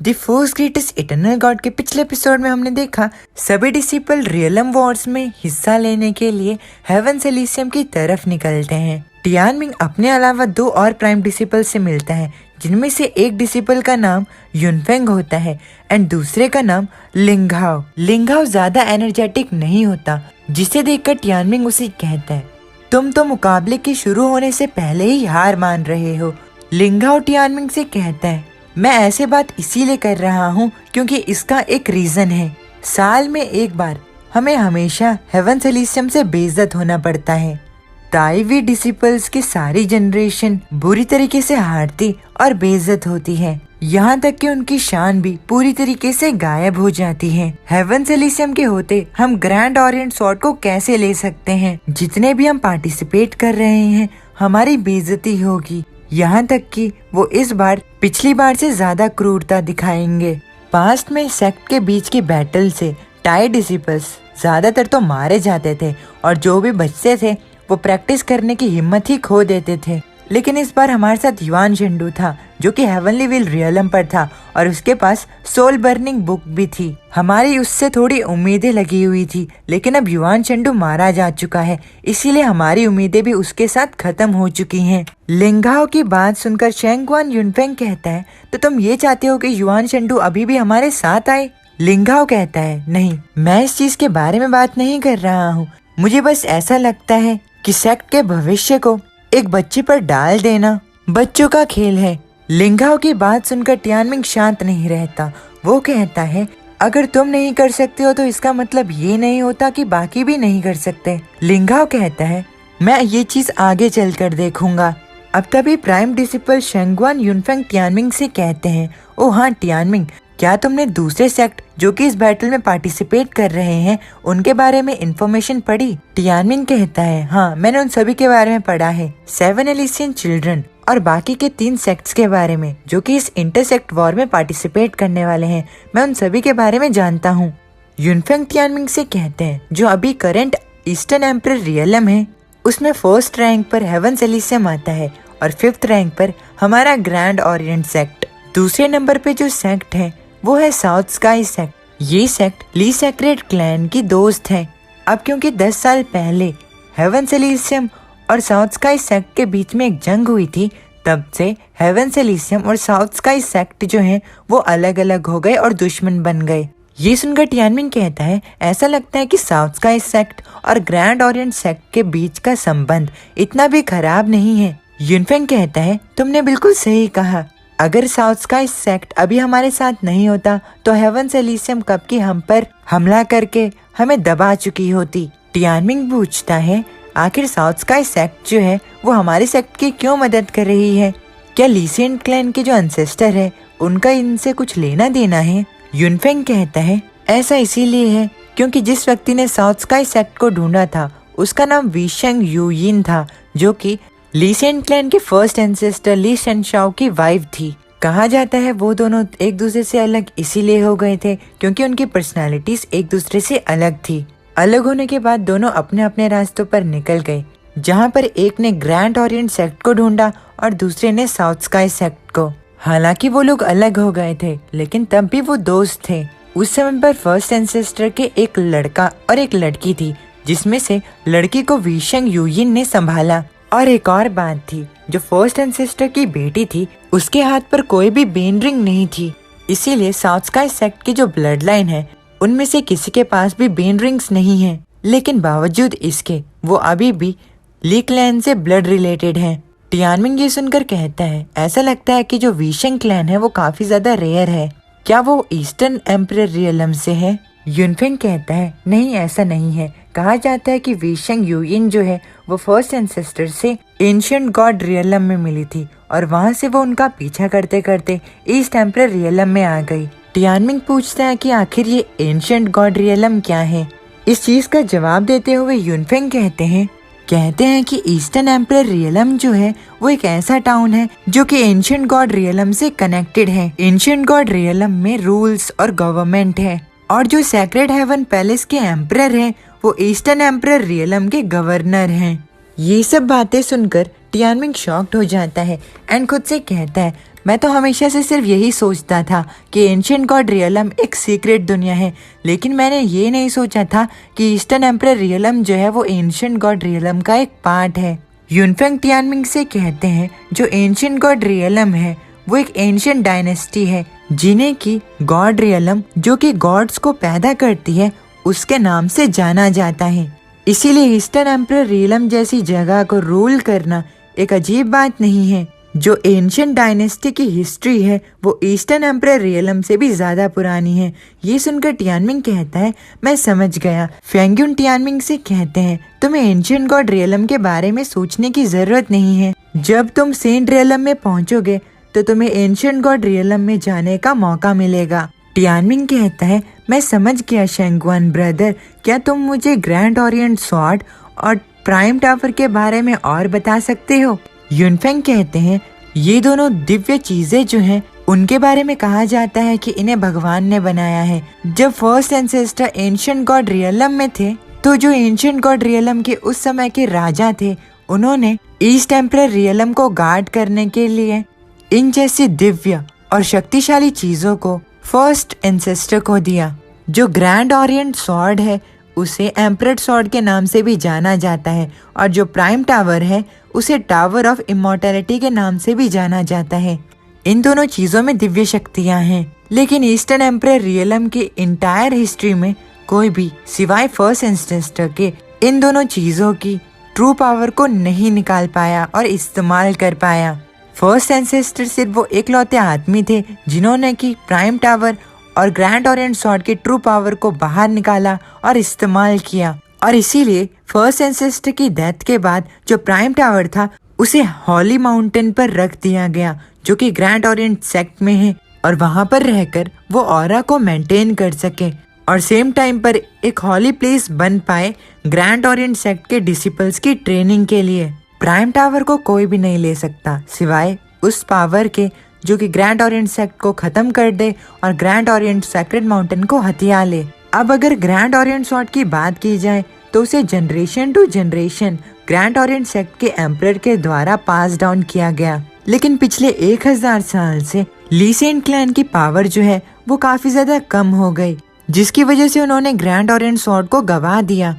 The force greatest eternal God के पिछले episode में हमने देखा सभी डिसिपल रियलम वॉर्स में हिस्सा लेने के लिए हेवंस एलिसियम की तरफ निकलते हैं। टियानमिंग अपने अलावा 2 और प्राइम डिसिपल से मिलता है, जिनमें से एक डिसिपल का नाम युनफेंग होता है एंड दूसरे का नाम लिंगहाओ। लिंगहाओ ज्यादा एनर्जेटिक नहीं होता, जिसे देखकर टियानमिंग उसे कहता है, तुम तो मुकाबले के शुरू होने से पहले ही हार मान रहे हो। लिंगहाओ टियानमिंग से कहता है, मैं ऐसे बात इसीलिए कर रहा हूँ क्योंकि इसका एक रीजन है। साल में एक बार हमें हमेशा हेवंस एलिसियम से बेइज्जत होना पड़ता है। ताइवी डिसिपल्स की सारी जनरेशन बुरी तरीके से हारती और बेइज्जत होती है, यहाँ तक कि उनकी शान भी पूरी तरीके से गायब हो जाती है। हेवंस एलिसियम के होते हम ग्रैंड ओरिएंट स्वॉर्ड को कैसे ले सकते हैं? जितने भी हम पार्टिसिपेट कर रहे हैं हमारी बेइज्जती होगी, यहाँ तक कि वो इस बार पिछली बार से ज्यादा क्रूरता दिखाएंगे। पास्ट में सेक्ट के बीच की बैटल से टाई डिसिपल्स ज्यादातर तो मारे जाते थे और जो भी बचते थे वो प्रैक्टिस करने की हिम्मत ही खो देते थे। लेकिन इस बार हमारे साथ युआन शेंडू था, जो कि हेवनली व्हील रियलम पर था और उसके पास सोल बर्निंग बुक भी थी। हमारी उससे थोड़ी उम्मीदें लगी हुई थी, लेकिन अब युआन शेंडू मारा जा चुका है, इसीलिए हमारी उम्मीदें भी उसके साथ खत्म हो चुकी हैं। लिंगहाओ की बात सुनकर शेंगवान युनफेंग कहता है, तो तुम ये चाहते हो कि युआन शेंडू अभी भी हमारे साथ आए? लिंगहाओ कहता है, नहीं, मैं इस चीज के बारे में बात नहीं कर रहा हूँ। मुझे बस ऐसा लगता है कि सेक्ट के भविष्य को एक बच्चे पर डाल देना बच्चों का खेल है। लिंगहाओ की बात सुनकर टियानमिंग शांत नहीं रहता। वो कहता है, अगर तुम नहीं कर सकते हो तो इसका मतलब ये नहीं होता कि बाकी भी नहीं कर सकते। लिंगहाओ कहता है, मैं ये चीज आगे चलकर देखूंगा। अब तभी प्राइम डिसिपल शेंगवान युनफेंग टियानमिंग से कहते हैं, ओ हाँ टियानमिंग, क्या तुमने दूसरे सेक्ट जो कि इस बैटल में पार्टिसिपेट कर रहे हैं उनके बारे में इंफॉर्मेशन पढ़ी? टियानमिंग कहता है, हाँ, मैंने उन सभी के बारे में पढ़ा है। 7 एलिसियन चिल्ड्रन और बाकी के 3 सेक्ट्स के बारे में जो कि इस इंटरसेक्ट वॉर में पार्टिसिपेट करने वाले हैं, मैं उन सभी के बारे में जानता हूँ। युनफेंग टियानमिंग से कहते हैं, जो अभी करंट ईस्टर्न एम्परर रियलम है उसमें 1st रैंक पर हेवंस एलिसियम आता है और 5th रैंक पर हमारा ग्रैंड ओरिएंट सेक्ट। दूसरे नंबर पे जो सेक्ट है वो है साउथ स्काई सेक्ट। ये सेक्ट ली सेक्रेट क्लैन की दोस्त है। अब क्योंकि 10 साल पहले हेवंस एलिसियम और साउथ स्काई सेक्ट के बीच में एक जंग हुई थी, तब से हेवंस एलिसियम और साउथ स्काई सेक्ट जो हैं वो अलग अलग हो गए और दुश्मन बन गए। ये सुनकर टियानमिंग कहता है, ऐसा लगता है कि साउथ स्काई सेक्ट और ग्रैंड ओरिएंट सेक्ट के बीच का संबंध इतना भी खराब नहीं है। युनफेंग कहता है, तुमने बिल्कुल सही कहा। अगर साउथ स्काई सेक्ट अभी हमारे साथ नहीं होता तो हेवंस एलिसियम कब की हम पर हमला करके हमें दबा चुकी होती। टियानमिंग पूछता है, आखिर साउथ स्काई सेक्ट जो है वो हमारे सेक्ट की क्यों मदद कर रही है? क्या लीसेंट क्लैन के जो एंसेस्टर है उनका इनसे कुछ लेना देना है? युनफेंग कहता है, ऐसा इसीलिए है क्योंकि जिस व्यक्ति ने साउथ स्काई सेक्ट को ढूंढा था उसका नाम वीशेंग यूयिन था, जो कि लीसेंट क्लैन के फर्स्ट एंसेस्टर ली शेनशाओ की वाइफ थी। कहा जाता है वो दोनों एक दूसरे से अलग इसीलिए हो गए थे क्योंकि उनकी पर्सनालिटीज एक दूसरे से अलग थी। अलग होने के बाद दोनों अपने अपने रास्तों पर निकल गए, जहाँ पर एक ने ग्रैंड ओरिएंट सेक्ट को ढूंढा और दूसरे ने साउथ स्काई सेक्ट को। हालांकि वो लोग अलग हो गए थे, लेकिन तब भी वो दोस्त थे। उस समय पर फर्स्ट एंसेस्टर के एक लड़का और एक लड़की थी, जिसमें से लड़की को वीशेंग यूयिन ने संभाला। और एक और बात थी, जो फर्स्ट एंसेस्टर की बेटी थी उसके हाथ पर कोई भी बेन रिंग नहीं थी, इसीलिए साउथ स्काई सेक्ट की जो ब्लड लाइन है उनमें से किसी के पास भी बेन रिंग्स नहीं है। लेकिन बावजूद इसके वो अभी भी ली क्लैन से ब्लड रिलेटेड हैं। टियानमिंग ये सुनकर कहता है, ऐसा लगता है कि जो वीशेंग क्लैन है वो काफी ज्यादा रेयर है। क्या वो ईस्टर्न एम्परर रियलम से है? युनफेंग कहता है, नहीं, ऐसा नहीं है। कहा जाता है कि वीशेंग यूयिन जो है वो फर्स्ट एंसेस्टर से एंशिएंट गॉड रियलम में मिली थी और वहाँ से वो उनका पीछा करते करते ईस्ट एम्परर रियलम में आ गई। टियानमिंग पूछता है कि आखिर ये एंशिएंट गॉड रियलम क्या है? इस चीज का जवाब देते हुए युनफेंग कहते हैं कि ईस्टर्न एम्परर रियलम जो है वो एक ऐसा टाउन है जो कि एंशिएंट गॉड रियलम से कनेक्टेड है। एंशिएंट गॉड रियलम में रूल्स और गवर्नमेंट है और जो सैक्रेड हेवन पैलेस के एम्परर है वो ईस्टर्न एम्परर रियलम के गवर्नर हैं। ये सब बातें सुनकर टियानमिंग शॉक्ड हो जाता है एंड खुद से कहता है, मैं तो हमेशा से सिर्फ यही सोचता था कि एंशिएंट गॉड रियलम एक सीक्रेट दुनिया है, लेकिन मैंने ये नहीं सोचा था कि ईस्टर्न एम्परर रियलम जो है वो एंशिएंट गॉड रियलम का एक पार्ट है। यूनफेंग टियानमिंग से कहते हैं जो एंशिएंट गॉड रियलम है वो एक एंशिएंट डायनेस्टी है जिन्हें की गॉड रियलम जो कि गॉड्स को पैदा करती है उसके नाम से जाना जाता है। इसीलिए ईस्टर्न एम्परर रियलम जैसी जगह को रूल करना एक अजीब बात नहीं है। जो एंशिएंट डायनेस्टी की हिस्ट्री है वो ईस्टर्न एम्परर रियलम से भी ज्यादा पुरानी है। ये सुनकर टियानमिंग कहता है मैं समझ गया। फेंग्यून टियानमिंग से कहते हैं तुम्हें एंशिएंट गॉड रियलम के बारे में सोचने की जरूरत नहीं है। जब तुम सेंट रियलम में पहुंचोगे तो तुम्हें एंशिएंट गॉड रियलम में जाने का मौका मिलेगा। टियानमिंग कहता है मैं समझ गया शेंगुआन ब्रदर, क्या तुम मुझे ग्रैंड ओरिएंट स्वॉर्ड और प्राइम टावर के बारे में और बता सकते हो? यूनफेंग कहते हैं ये दोनों दिव्य चीजें जो हैं उनके बारे में कहा जाता है कि इन्हें भगवान ने बनाया है। जब first ancestor ancient God realm में थे तो जो एंशिएंट गॉड रियलम के उस समय के राजा थे उन्होंने ईस्ट एम्परर रियलम को गार्ड करने के लिए इन जैसी दिव्य और शक्तिशाली चीजों को फर्स्ट एंसेस्टर को दिया। जो ग्रैंड ओरिएंट स्वॉर्ड है उसे एम्परर स्वॉर्ड के नाम से भी जाना जाता है और जो प्राइम टावर है उसे टावर ऑफ इमॉर्टैलिटी के नाम से भी जाना जाता है। इन दोनों चीजों में दिव्य शक्तियां हैं, लेकिन ईस्टर्न एम्परर रियलम की इंटायर हिस्ट्री में कोई भी सिवाय फर्स्ट एंसेस्टर के इन दोनों चीजों की ट्रू पावर को नहीं निकाल पाया और इस्तेमाल कर पाया। फर्स्ट एंसेस्टर सिर्फ वो इकलौते आदमी थे जिन्होंने की प्राइम टावर और ग्रैंड ओरिएंट स्वॉर्ड की ट्रू पावर को बाहर निकाला और इस्तेमाल किया, और इसीलिए फर्स्ट एंसेस्टर की डेथ के बाद जो प्राइम टावर था उसे हॉली माउंटेन पर रख दिया गया जो कि ग्रैंड ओरिएंट सेक्ट में है, और वहां पर रहकर वो ऑरा को मेंटेन कर सके और सेम टाइम पर एक हॉली प्लेस बन पाए ग्रैंड ओरिएंट सेक्ट के डिसिपल्स की ट्रेनिंग के लिए। प्राइम टावर को कोई भी नहीं ले सकता सिवाय उस पावर के जो कि ग्रैंड ओरिएंट सेक्ट को खत्म कर दे और ग्रैंड ओरिएंट सेक्रेड माउंटेन को हथिया ले। अब अगर ग्रैंड ओरिएंट स्वॉर्ड की बात की जाए तो उसे generation to generation grand Orient sect के एम्परर के द्वारा पास डाउन किया गया, लेकिन पिछले 1000 साल से ली सेंट क्लैन की पावर जो है वो काफी ज्यादा कम हो गई, जिसकी वजह से उन्होंने ग्रैंड ओरिएंट स्वॉर्ड को गवा दिया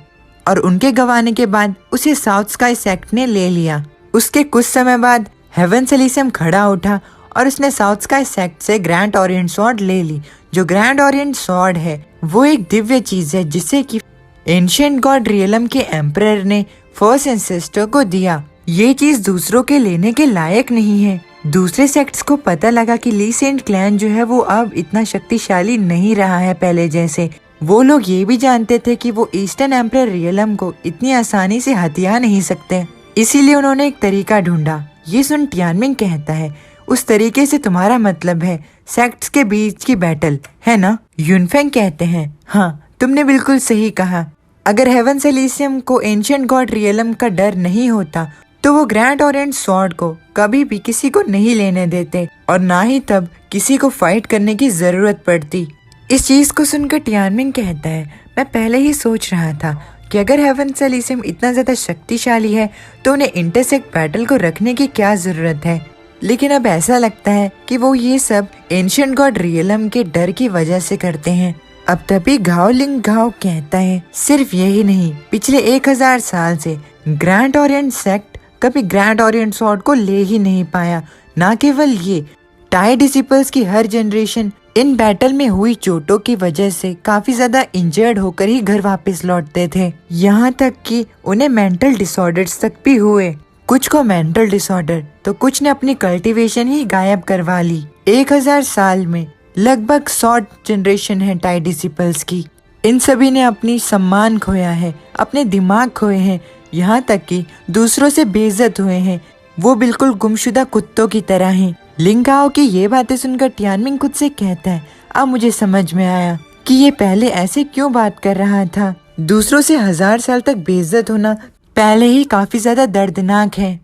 और उनके गवाने के बाद उसे साउथ स्काई सेक्ट ने ले लिया। उसके कुछ समय बाद हेवन एलिसियम खड़ा उठा और उसने साउथ स्काई सेक्ट से ग्रैंड ओरिएंट स्वॉर्ड ले ली। जो ग्रैंड ओरिएंट स्वॉर्ड है वो एक दिव्य चीज है जिसे कि एंशिएंट गॉड रियलम के एम्परर ने फर्स्ट एंसेस्टर को दिया। ये चीज दूसरों के लेने के लायक नहीं है। दूसरे सेक्ट्स को पता लगा कि ली सेंट क्लैन जो है वो अब इतना शक्तिशाली नहीं रहा है पहले जैसे। वो लोग ये भी जानते थे कि वो ईस्टर्न एम्परर रियलम को इतनी आसानी से हथिया नहीं सकते, इसीलिए उन्होंने एक तरीका ढूंढा। ये सुन टियानमिंग कहता है उस तरीके से तुम्हारा मतलब है सेक्ट्स के बीच की बैटल है ना? यूनफेंग कहते हैं हाँ, तुमने बिल्कुल सही कहा। अगर हेवन एलिसियम को एंशिएंट गॉड रियलम का डर नहीं होता तो वो ग्रैंड ओरिएंट स्वॉर्ड को कभी भी किसी को नहीं लेने देते और ना ही तब किसी को फाइट करने की जरूरत पड़ती। इस चीज को सुनकर टियानमिंग कहता है मैं पहले ही सोच रहा था कि अगर हेवन एलिसियम इतना ज्यादा शक्तिशाली है तो उन्हें इंटरसेक्ट बैटल को रखने की क्या जरूरत है, लेकिन अब ऐसा लगता है कि वो ये सब एंशिएंट गॉड रियलम के डर की वजह से करते हैं। अब तभी घाओ लिंग घाओ कहता है सिर्फ यही नहीं, पिछले 1000 साल से ग्रैंड ओरिएंट सेक्ट कभी ग्रैंड ओरिएंट स्वॉर्ड को ले ही नहीं पाया। ना केवल ये, टाई डिसिपल्स की हर जनरेशन इन बैटल में हुई चोटों की वजह से काफी ज्यादा इंजर्ड होकर ही घर वापस लौटते थे। यहाँ तक कि उन्हें मेंटल डिसऑर्डर्स तक भी हुए। कुछ को मेंटल डिसऑर्डर तो कुछ ने अपनी कल्टीवेशन ही गायब करवा ली। 1000 साल में लगभग 100 जनरेशन है टाई डिसिपल्स की। इन सभी ने अपनी सम्मान खोया है, अपने दिमाग खोए हैं, यहाँ तक कि दूसरों से बेइज्जत हुए हैं। वो बिल्कुल गुमशुदा कुत्तों की तरह हैं। लिंगाओ की ये बातें सुनकर टियानमिंग खुद से कहता है अब मुझे समझ में आया कि ये पहले ऐसे क्यों बात कर रहा था। दूसरों से 1000 साल तक बेइज्जत होना पहले ही काफी ज्यादा दर्दनाक है।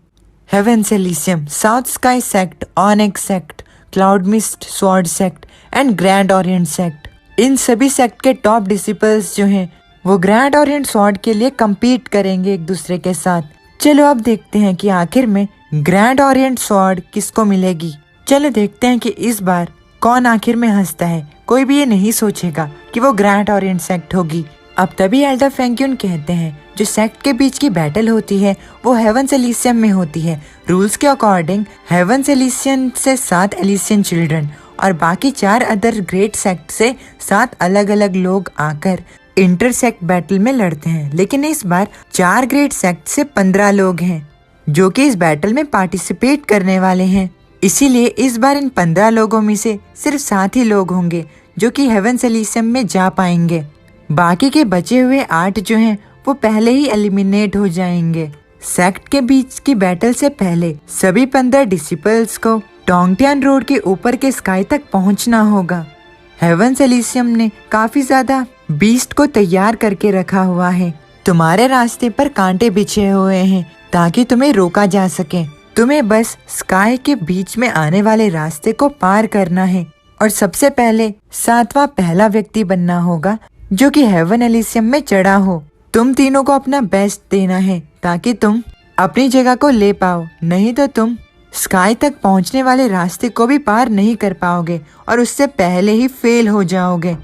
Heaven Elysium, South Sky Sect, Onyx Sect, Cloud Mist Sword Sect and Grand Orient Sect, इन सभी सेक्ट के टॉप डिसिपल्स जो हैं वो ग्रैंड ओरिएंट स्वॉर्ड के लिए कम्पीट करेंगे एक दूसरे के साथ। चलो अब देखते हैं कि आखिर में ग्रैंड ओरिएंट स्वॉर्ड किसको मिलेगी। चलो देखते हैं कि इस बार कौन आखिर में हंसता है। कोई भी ये नहीं सोचेगा कि वो ग्रैंड ओरिएंट सेक्ट होगी। अब तभी एल्डर फैंक्यून कहते हैं जो सेक्ट के बीच की बैटल होती है वो हेवंस एलिसियम में होती है। रूल्स के अकॉर्डिंग हेवंस एलिसियन से 7 एलिसियन चिल्ड्रन और बाकी 4 अदर ग्रेट सेक्ट से 7 अलग अलग लोग आकर इंटरसेक्ट बैटल में लड़ते हैं। लेकिन इस बार 4 ग्रेट सेक्ट से 15 लोग हैं जो कि इस बैटल में पार्टिसिपेट करने वाले हैं। इसीलिए इस बार इन 15 लोगों में से सिर्फ 7 ही लोग होंगे जो कि हेवंस एलिसियम में जा पाएंगे। बाकी के बचे हुए 8 जो हैं वो पहले ही एलिमिनेट हो जाएंगे। सेक्ट के बीच की बैटल से पहले सभी 15 डिसिपल्स को टोंगटियान रोड के ऊपर के स्काई तक पहुंचना होगा। हेवंस एलिसियम ने काफी ज्यादा बीस्ट को तैयार करके रखा हुआ है। तुम्हारे रास्ते पर कांटे बिछे हुए हैं ताकि तुम्हें रोका जा सके। तुम्हें बस स्काई के बीच में आने वाले रास्ते को पार करना है और सबसे पहले 7वां पहला व्यक्ति बनना होगा जो कि हेवन एलिसियम में चढ़ा हो। तुम तीनों को अपना बेस्ट देना है ताकि तुम अपनी जगह को ले पाओ, नहीं तो तुम स्काई तक पहुंचने वाले रास्ते को भी पार नहीं कर पाओगे और उससे पहले ही फेल हो जाओगे।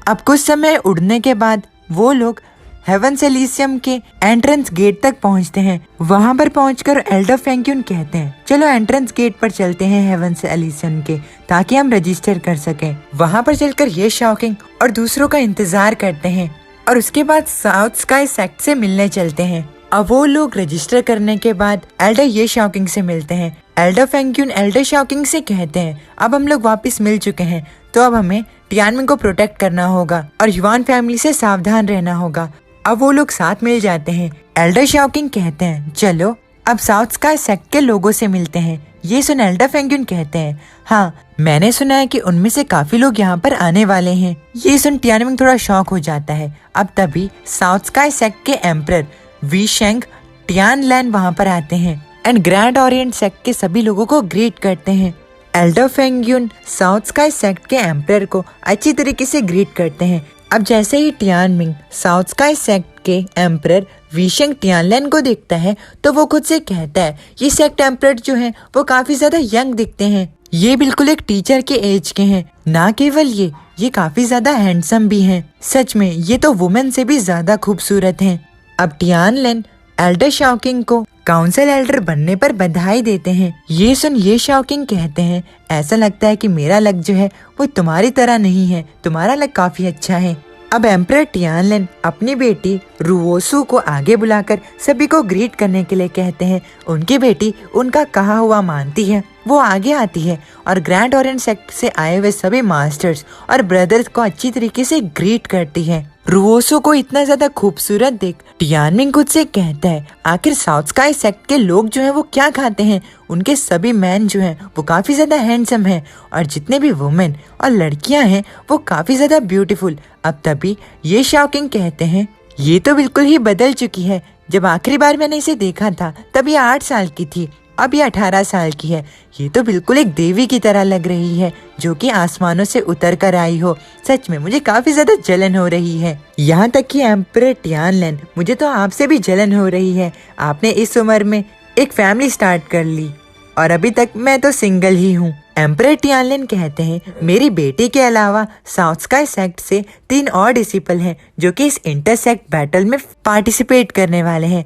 अब कुछ समय उड़ने के बाद वो लोग हेवंस एलिसियम के एंट्रेंस गेट तक पहुंचते हैं। वहां पर पहुंचकर एल्डर फैंक्यून कहते हैं चलो एंट्रेंस गेट पर चलते हैं हेवंस एलिसियम के, ताकि हम रजिस्टर कर सकें। वहां पर चलकर ये शॉकिंग और दूसरों का इंतजार करते हैं और उसके बाद साउथ स्काई सेक्ट से मिलने चलते हैं। अब वो लोग रजिस्टर करने के बाद एल्डर ये शॉकिंग से मिलते हैं। एल्डर फैंक्यून एल्डर शॉकिंग से कहते हैं अब हम लोग वापस मिल चुके हैं तो अब हमें टियानमिन को प्रोटेक्ट करना होगा और युवान फैमिली से सावधान रहना होगा। अब वो लोग साथ मिल जाते हैं। एल्डर शॉकिंग कहते हैं चलो अब साउथ स्काई सेक्ट के लोगों से मिलते हैं। ये सुन एल्डर फैंक्यून कहते हैं हाँ मैंने सुना है कि उनमें से काफी लोग यहाँ पर आने वाले हैं। ये सुन टियानमिन थोड़ा शॉक हो जाता है। अब तभी साउथ स्काई सेक्ट के एम्परर वी शेंग टियानलैन वहाँ पर आते हैं एंड ग्रैंड ओरिएंट सेक्ट के सभी लोगों को ग्रीट करते हैं। एल्डर फैंक्यून साउथ स्काई सेक्ट के एम्परर को अच्छी तरीके से ग्रीट करते हैं। अब जैसे ही टियानमिन साउथ स्काई सेक्ट के एम्परर वीशेंग टियानलैन को देखता है तो वो खुद से कहता है ये सेक्ट एम्परर जो हैं वो काफी ज्यादा यंग दिखते हैं। ये बिल्कुल एक टीचर के एज के हैं। ना केवल ये काफी ज्यादा हैंडसम भी हैं। सच में ये तो वुमेन से भी ज्यादा खूबसूरत हैं। अब टियानलैन एल्डर शॉकिंग को काउंसिल एल्डर बनने पर बधाई देते हैं। ये सुन ये शॉकिंग कहते हैं ऐसा लगता है कि मेरा लक जो है वो तुम्हारी तरह नहीं है, तुम्हारा लक काफी अच्छा है। अब एम्परर टियानलैन अपनी बेटी रुओसू को आगे बुलाकर सभी को ग्रीट करने के लिए कहते हैं। उनकी बेटी उनका कहा हुआ मानती है, वो आगे आती है और ग्रैंड ओरिएंट सेक्ट से आए हुए सभी मास्टर्स और ब्रदर्स को अच्छी तरीके से ग्रीट करती है। रुओसू को इतना ज्यादा खूबसूरत देख टियानमिन खुद से कहता है आखिर साउथ स्काई सेक्ट के लोग जो हैं वो क्या खाते हैं। उनके सभी मैन जो हैं वो काफी ज्यादा हैंडसम हैं और जितने भी वुमेन और लड़कियां हैं वो काफी ज्यादा ब्यूटीफुल। अब तभी ये शॉकिंग कहते हैं ये तो बिल्कुल ही बदल चुकी है। जब आखिरी बार मैंने इसे देखा था तब ये 8 साल की थी, अब ये 18 साल की है। ये तो बिल्कुल एक देवी की तरह लग रही है जो कि आसमानों से उतर कर आई हो। सच में मुझे काफी ज्यादा जलन हो रही है। यहाँ तक कि एम्परर टियानलैन मुझे तो आपसे भी जलन हो रही है। आपने इस उम्र में एक फैमिली स्टार्ट कर ली और अभी तक मैं तो सिंगल ही हूँ। एम्परर टियानलैन कहते हैं मेरी बेटी के अलावा साउथ स्काई सेक्ट से 3 और डिसिपल हैं जो कि इस इंटरसेक्ट बैटल में पार्टिसिपेट करने वाले हैं।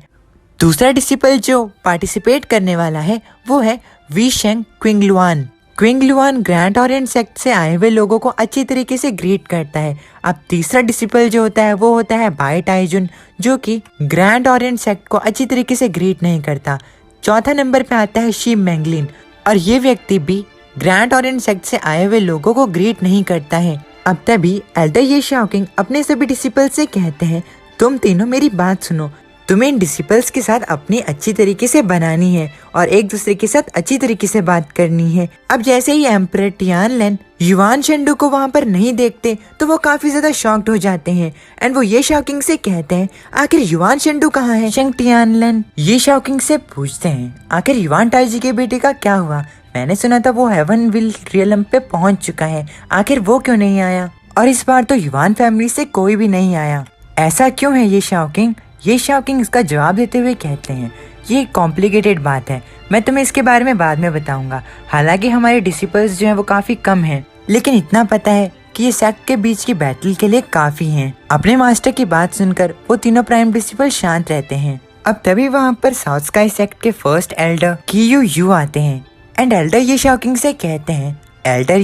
दूसरा डिसिपल जो पार्टिसिपेट करने वाला है वो है वी शेंग क्विंगलुआन। क्विंगलुआन ग्रैंड ओरिएंट सेक्ट से आए हुए लोगों को अच्छी तरीके से ग्रीट करता है। अब तीसरा डिसिपल जो होता है वो होता है बाई टाइजुन जो कि ग्रैंड ओरिएंट सेक्ट को अच्छी तरीके से ग्रीट नहीं करता। चौथा नंबर पे आता है शी मैंगलिन और ये व्यक्ति भी ग्रैंड ओरिएंट सेक्ट से आए हुए लोगों को ग्रीट नहीं करता है। अब तभी एल्डर ये शॉकिंग अपने सभी डिसिपल से कहते हैं तुम तीनों मेरी बात सुनो, तुम्हें इन डिसिपल्स के साथ अपनी अच्छी तरीके से बनानी है और एक दूसरे के साथ अच्छी तरीके से बात करनी है। अब जैसे ही एम्परर टियानलैन युवान शेंडू को वहाँ पर नहीं देखते तो वो काफी ज्यादा शॉक्ड हो जाते हैं एंड वो ये शॉकिंग से कहते हैं आखिर युवान शेंडू कहाँ है। शेंग टियानलैन ये शॉकिंग से पूछते हैं आखिर युवान टाइजी के बेटे का क्या हुआ। मैंने सुना था वो हेवन विल रियलम पे पहुंच चुका है, आखिर वो क्यों नहीं आया। और इस बार तो युवान फैमिली से कोई भी नहीं आया, ऐसा क्यों है। ये शॉकिंग इसका जवाब देते हुए कहते हैं ये कॉम्प्लिकेटेड बात है, मैं तुम्हें इसके बारे में बाद में बताऊंगा। हालांकि हमारे डिसिपल्स जो हैं वो काफी कम हैं, लेकिन इतना पता है कि ये सेक्ट के बीच की बैटल के लिए काफी हैं। अपने मास्टर की बात सुनकर वो तीनों प्राइम डिसिपल शांत रहते हैं। अब तभी वहाँ पर साउथ स्काई सेक्ट के फर्स्ट एल्डर कियू यू आते हैं एंड एल्डर ये शॉकिंग से कहते हैं, एल्डर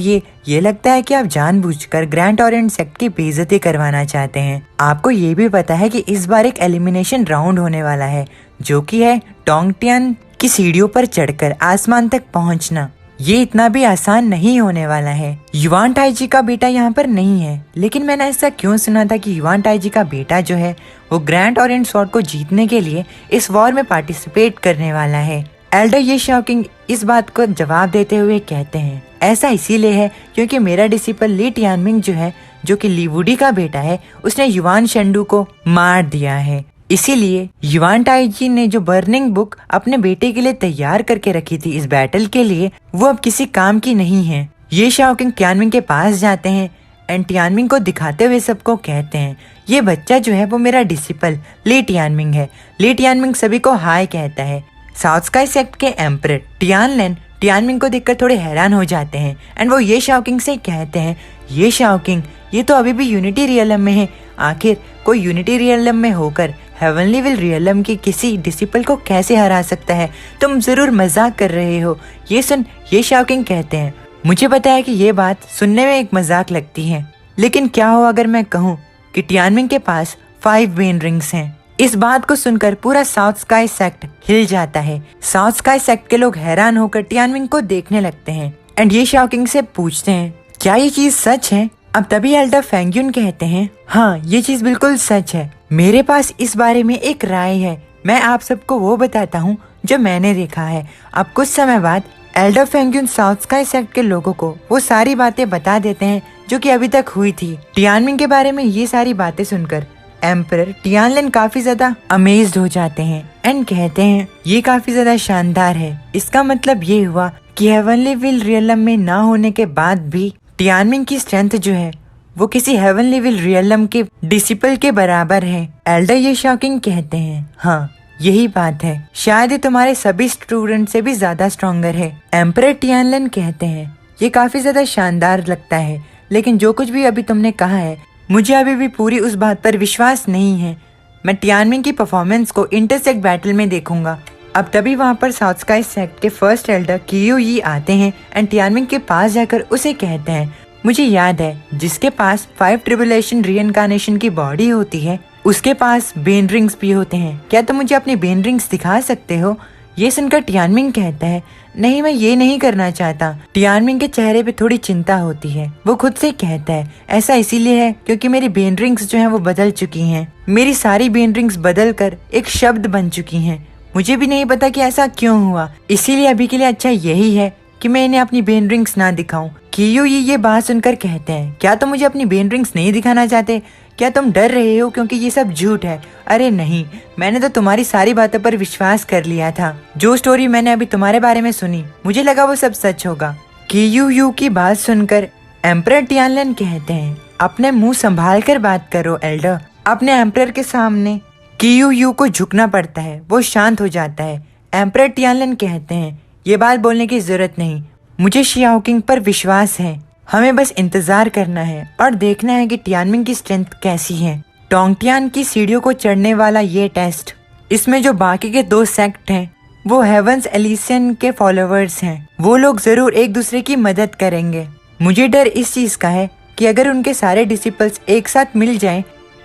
ये लगता है कि आप जानबूझकर ग्रैंड ओरिएंट सेक्ट की बेइज्जती करवाना चाहते हैं। आपको ये भी पता है कि इस बार एक एलिमिनेशन राउंड होने वाला है, जो कि है टोंगटियान की सीढ़ियों पर चढ़कर आसमान तक पहुंचना। ये इतना भी आसान नहीं होने वाला है। युवान टाइजी का बेटा यहाँ पर नहीं है, लेकिन मैंने ऐसा क्यों सुना था कि युवान टाइजी का बेटा जो है वो ग्रैंड ओरिएंट स्वॉर्ड को जीतने के लिए इस वॉर में पार्टिसिपेट करने वाला है। एल्डर ये शॉकिंग इस बात को जवाब देते हुए कहते हैं, ऐसा इसीलिए है क्योंकि मेरा डिसिपल ली टियानमिंग जो है, जो कि ली वुडी का बेटा है, उसने युवान शेंडू को मार दिया है। इसीलिए युवान टाइजी ने जो बर्निंग बुक अपने बेटे के लिए तैयार करके रखी थी इस बैटल के लिए, वो अब किसी काम की नहीं है। ये शॉकिंग टियानमिंग के पास जाते हैं एंड टियानमिंग को दिखाते हुए सबको कहते हैं, ये बच्चा जो है वो मेरा डिसिपल ली टियानमिंग है। ली टियानमिंग सभी को हाय कहता है। साउथ स्काई सेक्ट के एम्परर टियानलेन टियानमिंग को देखकर थोड़े हैरान हो जाते हैं एंड वो ये शॉकिंग से कहते हैं, ये शॉकिंग, ये तो अभी भी यूनिटी रियलम में है। आखिर कोई यूनिटी रियलम में होकर हेवनली विल रियलम की किसी डिसिपल को कैसे हरा सकता है? तुम जरूर मजाक कर रहे हो। ये सुन ये शॉकिंग कहते हैं, मुझे पता है कि ये बात सुनने में एक मजाक लगती है, लेकिन क्या हो अगर मैं कहूँ कि टियानमिंग के पास 5 बेन रिंग्स हैं। इस बात को सुनकर पूरा साउथ स्काई सेक्ट हिल जाता है। साउथ स्काई सेक्ट के लोग हैरान होकर टियानमिंग को देखने लगते हैं एंड ये शॉकिंग से पूछते हैं, क्या ये चीज सच है? अब तभी एल्डर फेंग्यून कहते हैं, हाँ ये चीज बिल्कुल सच है। मेरे पास इस बारे में एक राय है। मैं आप सबको वो बताता हूँ जो मैंने देखा है। अब कुछ समय बाद एल्डर फेंग्यून साउथ स्काई सेक्ट के लोगों को वो सारी बातें बता देते हैं जो कि अभी तक हुई थी। टियानमिंग के बारे में ये सारी बातें सुनकर एम्परर टियानलेन काफी ज्यादा अमेज्ड हो जाते हैं एंड कहते हैं, ये काफी ज्यादा शानदार है। इसका मतलब ये हुआ कि हेवनली विल रियलम में ना होने के बाद भी टियानमिंग की स्ट्रेंथ जो है वो किसी हेवनली विल रियलम के डिसिपल के बराबर है। एल्डर ये शॉकिंग कहते हैं, हाँ यही बात है, शायद ये तुम्हारे सभी स्टूडेंट से भी ज्यादा स्ट्रॉन्गर है। एम्परर टियानलेन कहते हैं, ये काफी ज्यादा शानदार लगता है, लेकिन जो कुछ भी अभी तुमने कहा है मुझे अभी भी पूरी उस बात पर विश्वास नहीं है। मैं टियानमिंग की परफॉर्मेंस को इंटरसेक्ट बैटल में देखूंगा। अब तभी वहाँ पर साउथ स्काई सेक्ट के फर्स्ट एल्डर कियो यी आते हैं एंड टियानमिंग के पास जाकर उसे कहते हैं, मुझे याद है जिसके पास 5 ट्रिबुलेशन रीइंकार्नेशन की बॉडी होती है उसके पास बेन रिंग्स भी होते हैं। क्या तुम मुझे अपनी बेन रिंग्स दिखा सकते हो? ये सुनकर टियानमिंग कहता है, नहीं मैं ये नहीं करना चाहता। टियानमिंग के चेहरे पे थोड़ी चिंता होती है। वो खुद से कहता है, ऐसा इसीलिए है क्योंकि मेरी बेन रिंग्स जो हैं वो बदल चुकी हैं। मेरी सारी बेन रिंग्स बदल कर एक शब्द बन चुकी हैं। मुझे भी नहीं पता कि ऐसा क्यों हुआ, इसीलिए अभी के लिए अच्छा यही है कि मैं इन्हें अपनी बेन रिंग्स ना दिखाऊं। कियो ये बात सुनकर कहते हैं, क्या तुम मुझे अपनी बेन रिंग्स नहीं दिखाना चाहते? क्या तुम डर रहे हो क्योंकि ये सब झूठ है? अरे नहीं, मैंने तो तुम्हारी सारी बातों पर विश्वास कर लिया था। जो स्टोरी मैंने अभी तुम्हारे बारे में सुनी मुझे लगा वो सब सच होगा। कियो की बात सुनकर एम्परर टियानलेन कहते हैं, अपने मुंह संभाल कर बात करो एल्डर। अपने एम्परर के सामने कियो को झुकना पड़ता है, वो शांत हो जाता है। एम्परर टियानलेन कहते हैं, ये बात बोलने की जरूरत नहीं, मुझे शियाओकिंग पर विश्वास है। हमें बस इंतजार करना है और देखना है कि टियानमिंग की स्ट्रेंथ कैसी है। टोंगटियान की सीढ़ियों को चढ़ने वाला ये टेस्ट, इसमें जो बाकी के 2 सेक्ट हैं वो हेवंस एलिसियन के फॉलोअर्स हैं। वो लोग जरूर एक दूसरे की मदद करेंगे। मुझे डर इस चीज का है कि अगर उनके सारे डिसिपल्स एक साथ मिल जाएं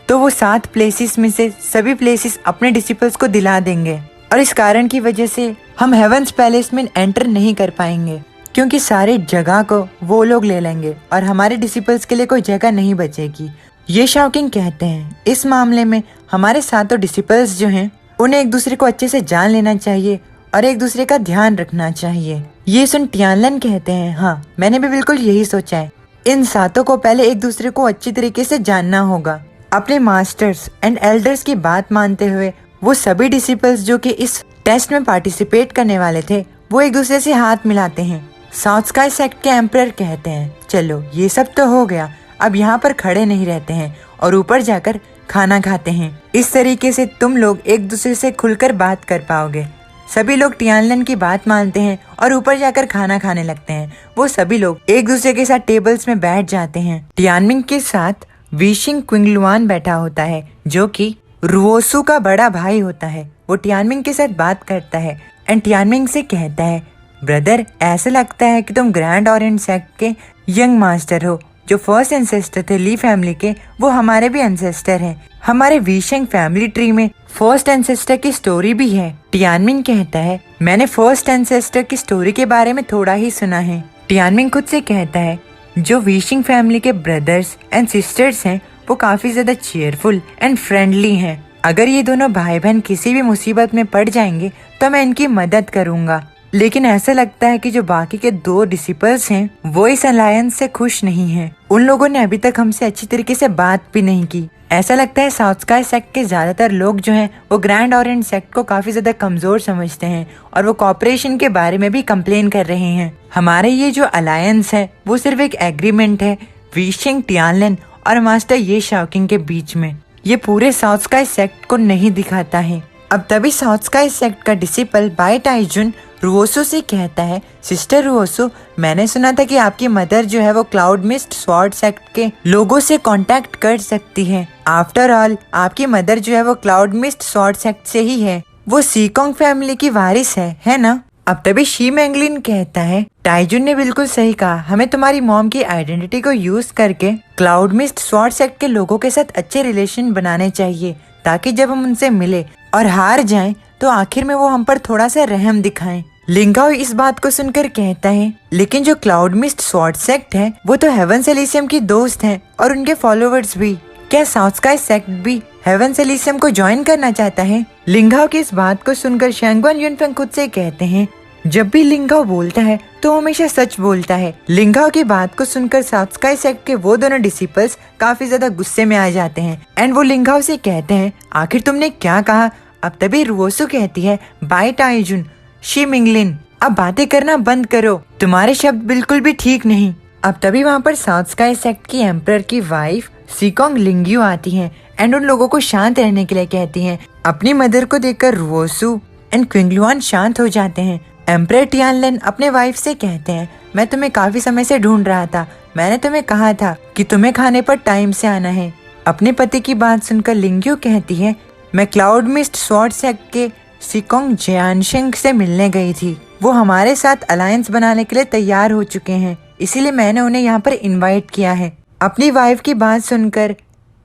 तो वो 7 प्लेसेस में से सभी प्लेसेस अपने डिसिपल्स को दिला देंगे और इस कारण की वजह से हम हेवंस पैलेस में एंटर नहीं कर पाएंगे क्योंकि सारे जगह को वो लोग ले लेंगे और हमारे डिसिपल्स के लिए कोई जगह नहीं बचेगी। ये शॉकिंग कहते हैं, इस मामले में हमारे सातों डिसिपल्स जो हैं उन्हें एक दूसरे को अच्छे से जान लेना चाहिए और एक दूसरे का ध्यान रखना चाहिए। ये सुन टियानलेन कहते हैं, हाँ मैंने भी बिल्कुल यही सोचा है। इन सातों को पहले एक दूसरे को अच्छी तरीके से जानना होगा। अपने मास्टर्स एंड एल्डर्स की बात मानते हुए वो सभी डिसिपल्स जो कि इस टेस्ट में पार्टिसिपेट करने वाले थे वो एक दूसरे से हाथ मिलाते हैं। साउथ स्काई सेक्ट के एम्परर कहते हैं, चलो ये सब तो हो गया, अब यहाँ पर खड़े नहीं रहते हैं और ऊपर जाकर खाना खाते हैं। इस तरीके से तुम लोग एक दूसरे से खुलकर बात कर पाओगे। सभी लोग टियानलिन की बात मानते हैं और ऊपर जाकर खाना खाने लगते हैं। वो सभी लोग एक दूसरे के साथ टेबल्स में बैठ जाते हैं। टियानमिंग के साथ वीशिंग क्विंगलुआन बैठा होता है जो कि रुओसू का बड़ा भाई होता है। वो टियानमिंग के साथ बात करता है एंड टियानमिंग से कहता है, ब्रदर ऐसा लगता है कि तुम ग्रैंड ओरिएंट सेक्ट के यंग मास्टर हो। जो फर्स्ट एंसेस्टर थे ली फैमिली के, वो हमारे भी एंसेस्टर हैं। हमारे वीशेंग फैमिली ट्री में फर्स्ट एंसेस्टर की स्टोरी भी है। टियानमिंग कहता है, मैंने फर्स्ट एंसेस्टर की स्टोरी के बारे में थोड़ा ही सुना है। टियानमिंग खुद से कहता है, जो वीशिंग फैमिली के ब्रदर्स एंड सिस्टर्स हैं वो काफी ज्यादा चीयरफुल एंड फ्रेंडली हैं। अगर ये दोनों भाई बहन किसी भी मुसीबत में पड़ जाएंगे तो मैं इनकी मदद करूंगा। लेकिन ऐसा लगता है कि जो बाकी के 2 डिसिपल्स हैं वो इस अलायंस से खुश नहीं हैं। उन लोगों ने अभी तक हमसे अच्छी तरीके से बात भी नहीं की। ऐसा लगता है साउथ स्काई सेक्ट के ज्यादातर लोग जो हैं वो ग्रैंड ओरिएंट सेक्ट को काफी ज्यादा कमजोर समझते हैं और वो कॉपरेशन के बारे में भी कंप्लेन कर रहे हैं। हमारे ये जो अलायंस है वो सिर्फ एक एग्रीमेंट है वीशिंग टियानलिन और मास्टर ये शाओकिंग के बीच में। ये पूरे साउथ स्काई सेक्ट को नहीं दिखाता है। अब तभी साउथ स्काई सेक्ट का डिसिपल बाई टाइजुन रुओसू से कहता है, सिस्टर रुओसू, मैंने सुना था कि आपकी मदर जो है वो क्लाउड मिस्ट स्वॉर्ड सेक्ट के लोगों से कांटेक्ट कर सकती है। आफ्टर ऑल आपकी मदर जो है वो क्लाउड मिस्ट स्वॉर्ड सेक्ट से ही है। वो सीकोंग फैमिली की वारिस है ना? अब तभी शी मैंगलिन कहता है, टाइजुन ने बिल्कुल सही कहा, हमें तुम्हारी मॉम की आइडेंटिटी को यूज करके क्लाउड मिस्ट स्वॉर्ड सेक्ट के लोगों के साथ अच्छे रिलेशन बनाने चाहिए ताकि जब हम उनसे मिले और हार जाएं तो आखिर में वो हम पर थोड़ा सा रहम दिखाएं। लिंगाओ इस बात को सुनकर कहता है, लेकिन जो क्लाउड मिस्ट स्वॉर्ड सेक्ट है वो तो हेवंस एलिसियम की दोस्त हैं और उनके फॉलोवर्स भी। क्या साउथ स्काई सेक्ट भी हेवंस एलिसियम को ज्वाइन करना चाहता है? लिंगाओ की इस बात को सुनकर शैंगवन युनफेंग खुद से कहते हैं, जब भी लिंगाओ बोलता है तो हमेशा सच बोलता है। लिंगाओ की बात को सुनकर साउथ स्काई सेक्ट के वो दोनों डिसिपल्स काफी ज्यादा गुस्से में आ जाते हैं एंड वो लिंगाओ से कहते हैं, आखिर तुमने क्या कहा? अब तभी रुओसू कहती है, बाय टाइजुन, शी मिंगलिन, अब बातें करना बंद करो, तुम्हारे शब्द बिल्कुल भी ठीक नहीं। अब तभी वहाँ पर साउथ स्काई सेक्ट की एम्परर की वाइफ सीकोंग लिंग्यू आती हैं एंड उन लोगों को शांत रहने के लिए कहती हैं। अपनी मदर को देखकर रुओसू एंड क्विंगलुआन शांत हो जाते हैं। एम्परर टियानलिन अपने वाइफ से कहते हैं, मैं तुम्हें काफी समय से ढूंढ रहा था, मैंने तुम्हें कहा था कि तुम्हें खाने पर टाइम से आना है। अपने पति की बात सुनकर लिंग्यू कहती है, मैं क्लाउड मिस्ट स्वॉर्ड सेक्ट के सीकोंग जियानशेंग से मिलने गई थी। वो हमारे साथ अलायंस बनाने के लिए तैयार हो चुके हैं, इसीलिए मैंने उन्हें यहाँ पर इनवाइट किया है। अपनी वाइफ की बात सुनकर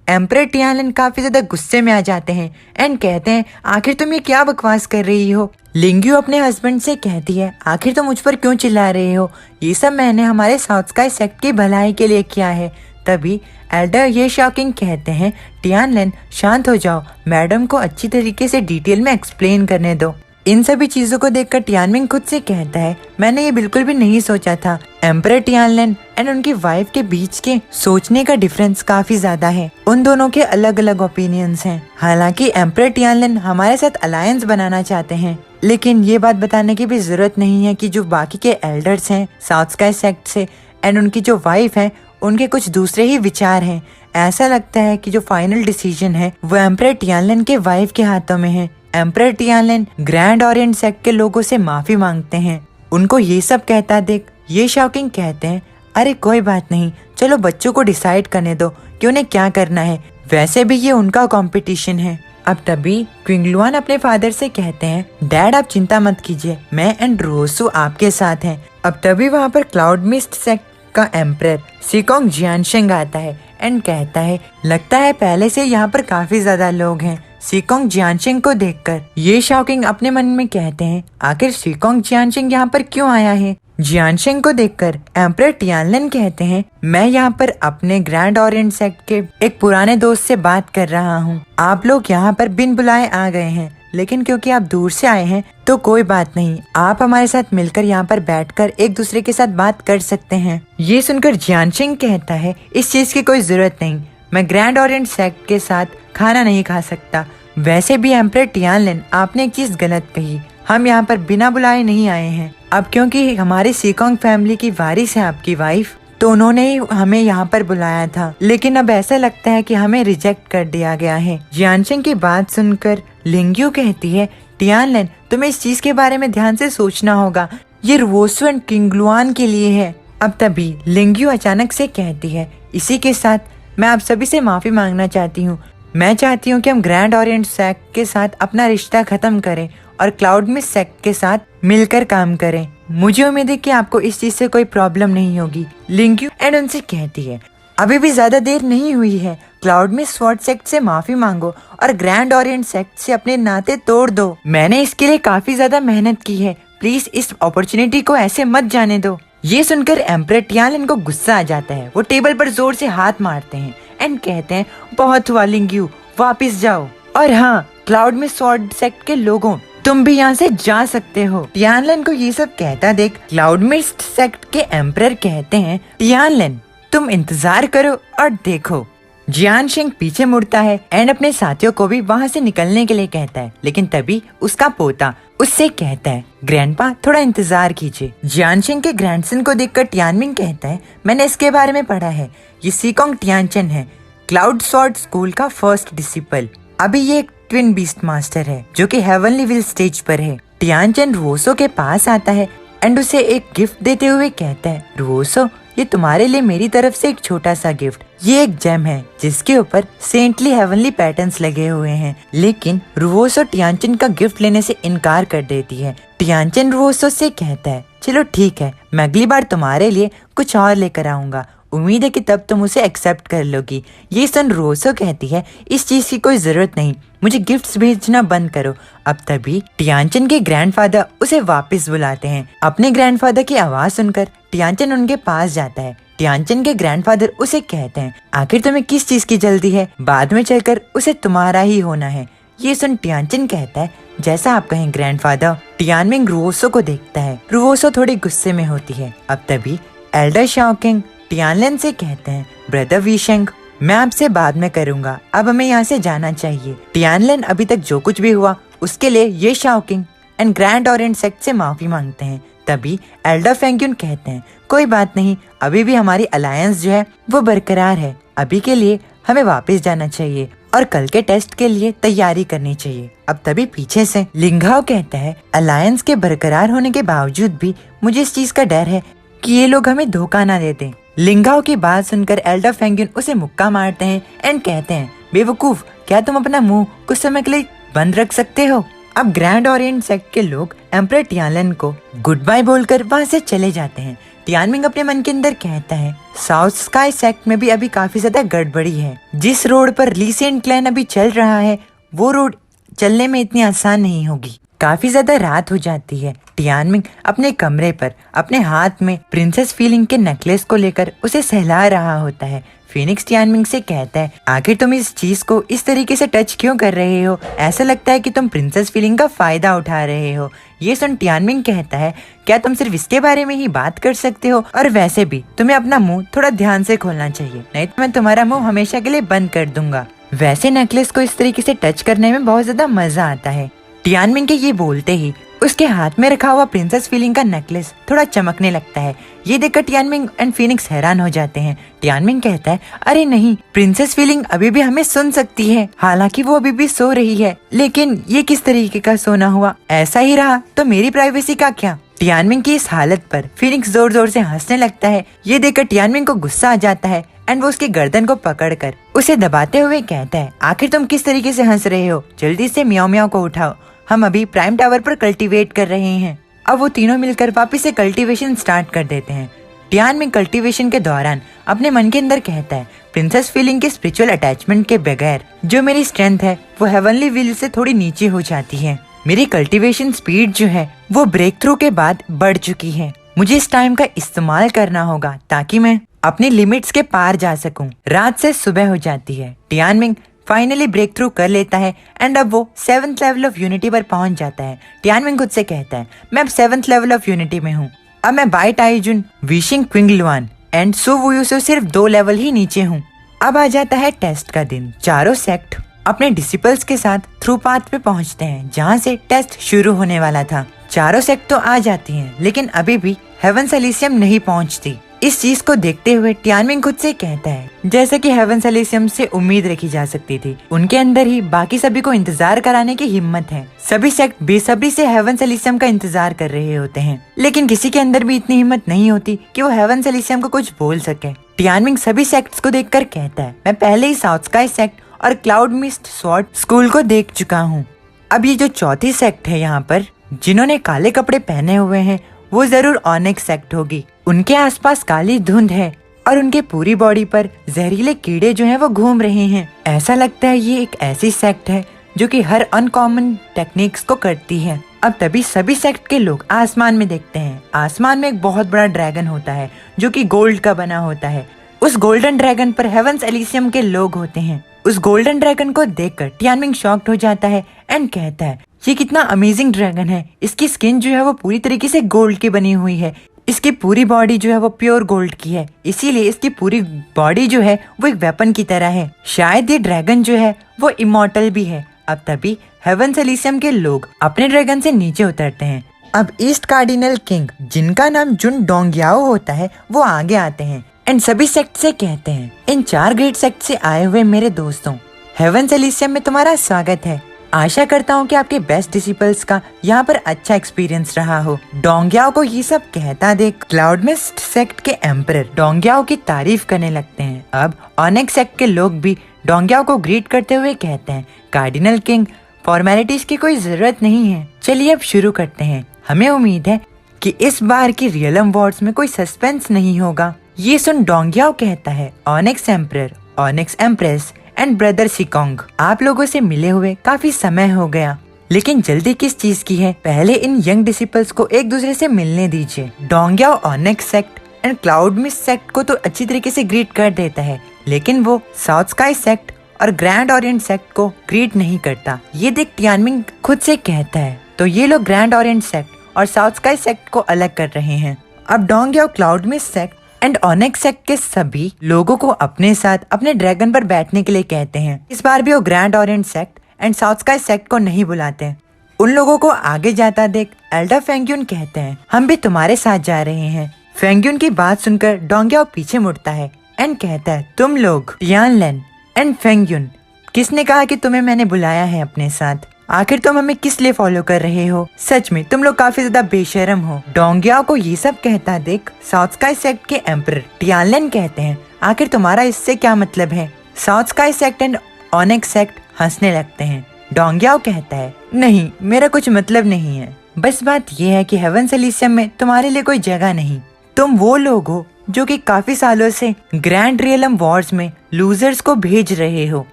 एम्परर टियानलिन काफी ज्यादा गुस्से में आ जाते हैं एंड कहते हैं, आखिर तुम ये क्या बकवास कर रही हो? लिंग्यू अपने हस्बैंड से कहती है, आखिर तुम मुझ पर क्यों चिल्ला रहे हो? ये सब मैंने हमारे साउथ स्काई सेक्ट की भलाई के लिए किया है। तभी एल्डर ये शॉकिंग कहते हैं, टियानलिन शांत हो जाओ, मैडम को अच्छी तरीके से डिटेल में एक्सप्लेन करने दो। इन सभी चीजों को देखकर टियानमिंग खुद से कहता है, मैंने ये बिल्कुल भी नहीं सोचा था। एम्परर टियानलिन एंड उनकी वाइफ के बीच के सोचने का डिफरेंस काफी ज्यादा है। उन दोनों के अलग अलग ओपिनियंस हैं। हालांकि एम्परर टियानलिन हमारे साथ अलायंस बनाना चाहते हैं, लेकिन ये बात बताने की भी जरूरत नहीं है कि जो बाकी के एल्डर्स हैं साउथ स्काई सेक्ट से एंड उनकी जो वाइफ है उनके कुछ दूसरे ही विचार हैं। ऐसा लगता है कि जो फाइनल डिसीजन है वो एम्परर टियानलिन के वाइफ के हाथों में है। एम्परर टियानलिन ग्रैंड ओरिएंट सेक्ट के लोगों से माफी मांगते हैं। उनको ये सब कहता देख ये शॉकिंग कहते हैं, अरे कोई बात नहीं, चलो बच्चों को डिसाइड करने दो कि उन्हें क्या करना है, वैसे भी ये उनका कंपटीशन है। अब तभी क्विंगलुआन अपने फादर से कहते हैं, डैड आप चिंता मत कीजिए, मैं एंड रुओसू आपके साथ हैं। अब तभी वहाँ पर क्लाउड मिस्ट सेक्ट का एम्परर सीकोंग जियानशेंग आता है एंड कहता है, लगता है पहले से यहाँ पर काफी ज्यादा लोग हैं। सीकोंग जियानशेंग को देखकर ये शॉकिंग अपने मन में कहते हैं, आखिर सीकोंग जियानशेंग यहाँ पर क्यों आया है? जियानशेंग को देखकर एम्परर टियानलिन कहते हैं, मैं यहाँ पर अपने ग्रैंड ओरिएंट सेक्ट के एक पुराने दोस्त से बात कर रहा हूँ। आप लोग यहाँ पर बिन बुलाए आ गए हैं, लेकिन क्योंकि आप दूर से आए हैं तो कोई बात नहीं, आप हमारे साथ मिलकर यहाँ पर बैठकर एक दूसरे के साथ बात कर सकते हैं। ये सुनकर जियानशेंग कहता है, इस चीज की कोई जरूरत नहीं, मैं ग्रैंड ओरिएंट सेक्ट के साथ खाना नहीं खा सकता। वैसे भी एम्परर टियानलिन आपने एक चीज गलत कही, हम यहाँ पर बिना बुलाए नहीं आए हैं। अब क्योंकि हमारी सीकोंग फैमिली की वारिस है आपकी वाइफ, तो उन्होंने ही हमें यहाँ पर बुलाया था, लेकिन अब ऐसा लगता है कि हमें रिजेक्ट कर दिया गया है। जियानशिंग की बात सुनकर लिंग्यू कहती है, टियानलेन तुम्हें इस चीज के बारे में ध्यान से सोचना होगा, ये रुओसो एंड किंगलुआन के लिए है। अब तभी लिंग्यू अचानक से कहती है, इसी के साथ मैं आप सभी से माफी मांगना चाहती हूँ। मैं चाहती हूँ कि हम ग्रैंड ओरिएंट सेक्ट के साथ अपना रिश्ता खत्म करें और क्लाउड मिस्ट सेक्ट के साथ मिलकर काम करें। मुझे उम्मीद है कि आपको इस चीज से कोई प्रॉब्लम नहीं होगी। लिंग्यू एंड उनसे कहती है, अभी भी ज्यादा देर नहीं हुई है, क्लाउड मिस्ट स्वॉर्ड सेक्ट से माफी मांगो और ग्रैंड ओरिएंट सेक्ट से अपने नाते तोड़ दो। मैंने इसके लिए काफी ज्यादा मेहनत की है, प्लीज इस अपॉर्चुनिटी को ऐसे मत जाने दो। ये सुनकर एम्परर टियानलेन को गुस्सा आ जाता है। वो टेबल पर जोर से हाथ मारते हैं एंड कहते हैं, बहुत हुआ लिंग्यू, वापस जाओ। और हाँ, क्लाउड मिस्ट स्वॉर्ड सेक्ट के लोगों, तुम भी यहाँ से जा सकते हो। टियानलेन को ये सब कहता देख क्लाउड मिस्ट सेक्ट के एम्परर कहते हैं, टियानलेन तुम इंतजार करो और देखो। जियानशिंग पीछे मुड़ता है एंड अपने साथियों को भी वहाँ से निकलने के लिए कहता है, लेकिन तभी उसका पोता उससे कहता है, ग्रैंडपा थोड़ा इंतजार कीजिए। जियानशिंग के ग्रैंडसन को देखकर टियानमिंग कहता है, मैंने इसके बारे में पढ़ा है, ये सीकोंग टियानचन है, क्लाउड स्वॉर्ड स्कूल का फर्स्ट डिसिपल। अभी ये एक ट्विन बीस्ट मास्टर है जो कि हेवनली विल स्टेज पर है। टियानचन रुओसो के पास आता है एंड उसे एक गिफ्ट देते हुए कहता है, रुओसो ये तुम्हारे लिए मेरी तरफ से एक छोटा सा गिफ्ट। ये एक जेम है जिसके ऊपर सेंटली हेवनली पैटर्न्स लगे हुए हैं, लेकिन रुओसो टियानचन का गिफ्ट लेने से इनकार कर देती है। टियानचन रुओसो से कहता है, चलो ठीक है, मैं अगली बार तुम्हारे लिए कुछ और लेकर आऊंगा, उम्मीद है कि तब तुम उसे एक्सेप्ट कर लोगी। ये सुन रुओसो कहती है, इस चीज की कोई जरूरत नहीं, मुझे गिफ्ट्स भेजना बंद करो। अब तभी टियानचन के ग्रैंडफादर उसे वापस बुलाते हैं। अपने ग्रैंडफादर की आवाज सुनकर टियानचन उनके पास जाता है। टियानचन के ग्रैंडफादर उसे कहते हैं, आखिर तुम्हें किस चीज की जल्दी है, बाद में चलकर उसे तुम्हारा ही होना है। ये सुन टियानचन कहता है, जैसा आप कहें ग्रैंडफादर। टियानमिंग रुओसो को देखता है। रुओसो थोड़ी गुस्से में होती है। अब तभी एल्डर शाओकिंग टियानलेन से कहते हैं, ब्रदर वीशेंग मैं आपसे बाद में करूंगा, अब हमें यहाँ से जाना चाहिए। टियानलेन अभी तक जो कुछ भी हुआ उसके लिए ये शाओकिंग एंड ग्रैंड ओरिएंट सेक्ट से माफी मांगते हैं। तभी एल्डर फेंग्युन कहते हैं, कोई बात नहीं, अभी भी हमारी अलायंस जो है वो बरकरार है, अभी के लिए हमें वापस जाना चाहिए और कल के टेस्ट के लिए तैयारी करनी चाहिए। अब तभी पीछे से लिंघाओ कहता है, अलायंस के बरकरार होने के बावजूद भी मुझे इस चीज का डर है कि ये लोग हमें धोखा ना दे दें। लिंघाओ की बात सुनकर एल्डर फेंग्युन उसे मुक्का मारते हैं एंड कहते हैं, बेवकूफ, क्या तुम अपना मुंह कुछ समय के लिए बंद रख सकते हो। अब ग्रैंड ओरिएंट सेक्ट के लोग एम्परर टियानलेन को गुड बाय बोलकर वहाँ से चले जाते हैं। टियानमिंग अपने मन के अंदर कहता है, साउथ स्काई सेक्ट में भी अभी काफी ज्यादा गड़बड़ी है। जिस रोड पर लीसेंट क्लैन अभी चल रहा है वो रोड चलने में इतनी आसान नहीं होगी। काफी ज्यादा रात हो जाती है। टियानमिंग अपने कमरे पर अपने हाथ में प्रिंसेस फीलिंग के नेकलेस को लेकर उसे सहला रहा होता है। फिनिक्स टियानमिंग से कहता है, आखिर तुम इस चीज को इस तरीके से टच क्यों कर रहे हो, ऐसा लगता है कि तुम प्रिंसेस फीलिंग का फायदा उठा रहे हो। ये सुन टियानमिंग कहता है, क्या तुम सिर्फ इसके बारे में ही बात कर सकते हो, और वैसे भी तुम्हें अपना मुंह थोड़ा ध्यान से खोलना चाहिए, नहीं तो मैं तुम्हारा मुंह हमेशा के लिए बंद कर दूंगा। वैसे नेकलेस को इस तरीके से टच करने में बहुत ज्यादा मजा आता है। टियानमिंग के ये बोलते ही उसके हाथ में रखा हुआ प्रिंसेस फीलिंग का नेकलेस थोड़ा चमकने लगता है। ये देखकर टियानमिंग एंड फिनिक्स हैरान हो जाते हैं। टियानमिंग कहता है, अरे नहीं, प्रिंसेस फीलिंग अभी भी हमें सुन सकती है, हालांकि वो अभी भी सो रही है, लेकिन ये किस तरीके का सोना हुआ, ऐसा ही रहा तो मेरी प्राइवेसी का क्या। टियानमिंग की इस हालत पर फिनिक्स जोर जोर से हंसने लगता है। ये देखकर टियानमिंग को गुस्सा आ जाता है एंड वो उसकी गर्दन को पकड़कर उसे दबाते हुए कहता है, आखिर तुम किस तरीके से हंस रहे हो, जल्दी से म्याओ म्याओ को उठाओ, हम अभी प्राइम टावर पर कल्टीवेट कर रहे हैं। अब वो तीनों मिलकर वापस से कल्टीवेशन स्टार्ट कर देते हैं। टियानमिंग कल्टीवेशन के दौरान अपने मन के अंदर कहता है, प्रिंसेस फीलिंग के स्पिरिचुअल अटैचमेंट के बगैर जो मेरी स्ट्रेंथ है वो हेवनली विल से थोड़ी नीचे हो जाती है। मेरी कल्टीवेशन स्पीड जो है वो ब्रेक थ्रू के बाद बढ़ चुकी है। मुझे इस टाइम का इस्तेमाल करना होगा ताकि मैं अपनी लिमिट्स के पार जा सकूं। रात से सुबह हो जाती है। टियानमिंग फाइनली ब्रेक थ्रू कर लेता है एंड अब वो 7th लेवल ऑफ यूनिटी पर पहुंच जाता है। टियानमिंग खुद से कहता है, मैं अब 7th लेवल ऑफ यूनिटी में हूँ। अब मैं बाई टाइजुन, विशिंग क्विंगलुआन एंड सु वुयू से सिर्फ 2 लेवल ही नीचे हूँ। अब आ जाता है टेस्ट का दिन। चारों सेक्ट अपने डिसिपल्स के साथ थ्रू पाथ पे पहुंचते हैं जहाँ से टेस्ट शुरू होने वाला था। चारों सेक्ट तो आ जाती हैं, लेकिन अभी भी हेवन एलिसियम नहीं पहुंचती। इस चीज को देखते हुए टियानमिंग खुद से कहता है, जैसे कि हेवेंस एलिसियम से उम्मीद रखी जा सकती थी, उनके अंदर ही बाकी सभी को इंतजार कराने की हिम्मत है। सभी सेक्ट बेसब्री से हेवेंस एलिसियम का इंतजार कर रहे होते हैं, लेकिन किसी के अंदर भी इतनी हिम्मत नहीं होती कि वो हेवेंस एलिसियम को कुछ बोल सके। टियानमिंग सभी सेक्ट्स को देखकर कहता है, मैं पहले ही साउथ स्काई सेक्ट और क्लाउड मिस्ट स्वॉर्ड स्कूल को देख चुका हूँ। अब ये जो चौथी सेक्ट है यहाँ पर जिन्होंने काले कपड़े पहने हुए हैं, वो जरूर ऑनिक्स सेक्ट होगी। उनके आसपास काली धुंध है और उनके पूरी बॉडी पर जहरीले कीड़े जो हैं वो घूम रहे हैं। ऐसा लगता है ये एक ऐसी सेक्ट है जो कि हर अनकॉमन टेक्निक्स को करती है। अब तभी सभी सेक्ट के लोग आसमान में देखते हैं। आसमान में एक बहुत बड़ा ड्रैगन होता है जो कि गोल्ड का बना होता है। उस गोल्डन ड्रैगन पर हेवेंस एलिसियम के लोग होते हैं। उस गोल्डन ड्रैगन को देखकर टियानमिंग शॉक्ड हो जाता है एंड कहता है, ये कितना अमेजिंग ड्रैगन है। इसकी स्किन जो है वो पूरी तरीके से गोल्ड की बनी हुई है। इसकी पूरी बॉडी जो है वो प्योर गोल्ड की है, इसीलिए इसकी पूरी बॉडी जो है वो एक वेपन की तरह है। शायद ये ड्रैगन जो है वो इमॉर्टल भी है। अब तभी हेवेंस एलिसियम के लोग अपने ड्रैगन से नीचे उतरते हैं। अब ईस्ट कार्डिनल किंग जिनका नाम जुन डोंगयाओ होता है वो आगे आते हैं एंड सभी सेक्ट से कहते हैं, इन 4 ग्रेट सेक्ट से आए हुए मेरे दोस्तों, हेवेंस एलिसियम में तुम्हारा स्वागत है। आशा करता हूँ कि आपके बेस्ट डिसिपल्स का यहाँ पर अच्छा एक्सपीरियंस रहा हो। डोंगयाओ को ये सब कहता देख क्लाउड मिस्ट सेक्ट के एम्परर डोंगयाओ की तारीफ करने लगते हैं। अब ऑनिक्स सेक्ट के लोग भी डोंगयाओ को ग्रीट करते हुए कहते हैं, कार्डिनल किंग, फॉर्मेलिटीज की कोई जरूरत नहीं है, चलिए अब शुरू करते हैं। हमें उम्मीद है कि इस बार की रियलम वॉर्स में कोई सस्पेंस नहीं होगा। ये सुन डोंगयाओ कहता है, Onyx Emperor, Onyx Empress and brother Sikong, आप लोगों से मिले हुए काफी समय हो गया, लेकिन जल्दी किस चीज की है, पहले इन यंग डिसिपल्स को एक दूसरे से मिलने दीजिए। Dongyao Onyx Sect and Cloud Mist Sect को तो अच्छी तरीके से ग्रीट कर देता है, लेकिन वो साउथ स्काई सेक्ट और ग्रैंड ओरिएंट सेक्ट को ग्रीट नहीं करता। ये देख टियानमिंग खुद से कहता है, तो ये लोग ग्रैंड ओरिएंट सेक्ट और साउथ स्काई सेक्ट को अलग कर रहे हैं। अब Dongyao Cloud Mist Sect and Onyx Sect के सभी लोगों को अपने साथ अपने ड्रैगन पर बैठने के लिए कहते हैं। इस बार भी वो grand Orient sect and south Sky Sect को नहीं बुलाते। उन लोगों को आगे जाता देख एल्डर फेंग्युन कहते हैं, हम भी तुम्हारे साथ जा रहे हैं। फेंग्युन की बात सुनकर डोंगयाओ पीछे मुड़ता है एंड कहता है, तुम लोग टियानलेन एंड फेंग्युन, किसने कहा कि तुम्हें मैंने बुलाया है अपने साथ? आखिर तुम हमें किस लिए फॉलो कर रहे हो? सच में तुम लोग काफी ज्यादा बेशरम हो। डोंगयाओ को ये सब कहता देख साउथ स्काई सेक्ट के एम्परर टियानलेन कहते हैं, आखिर तुम्हारा इससे क्या मतलब है? South Sky sect and Onyx sect हंसने लगते हैं। डोंगयाओ कहता है, नहीं, मेरा कुछ मतलब नहीं है, बस बात ये है कि हेवेंस एलिसियम में तुम्हारे लिए कोई जगह नहीं। तुम वो लोग हो जो कि काफी सालों से ग्रैंड रियलम वॉर्स में लूजर्स को भेज रहे हो।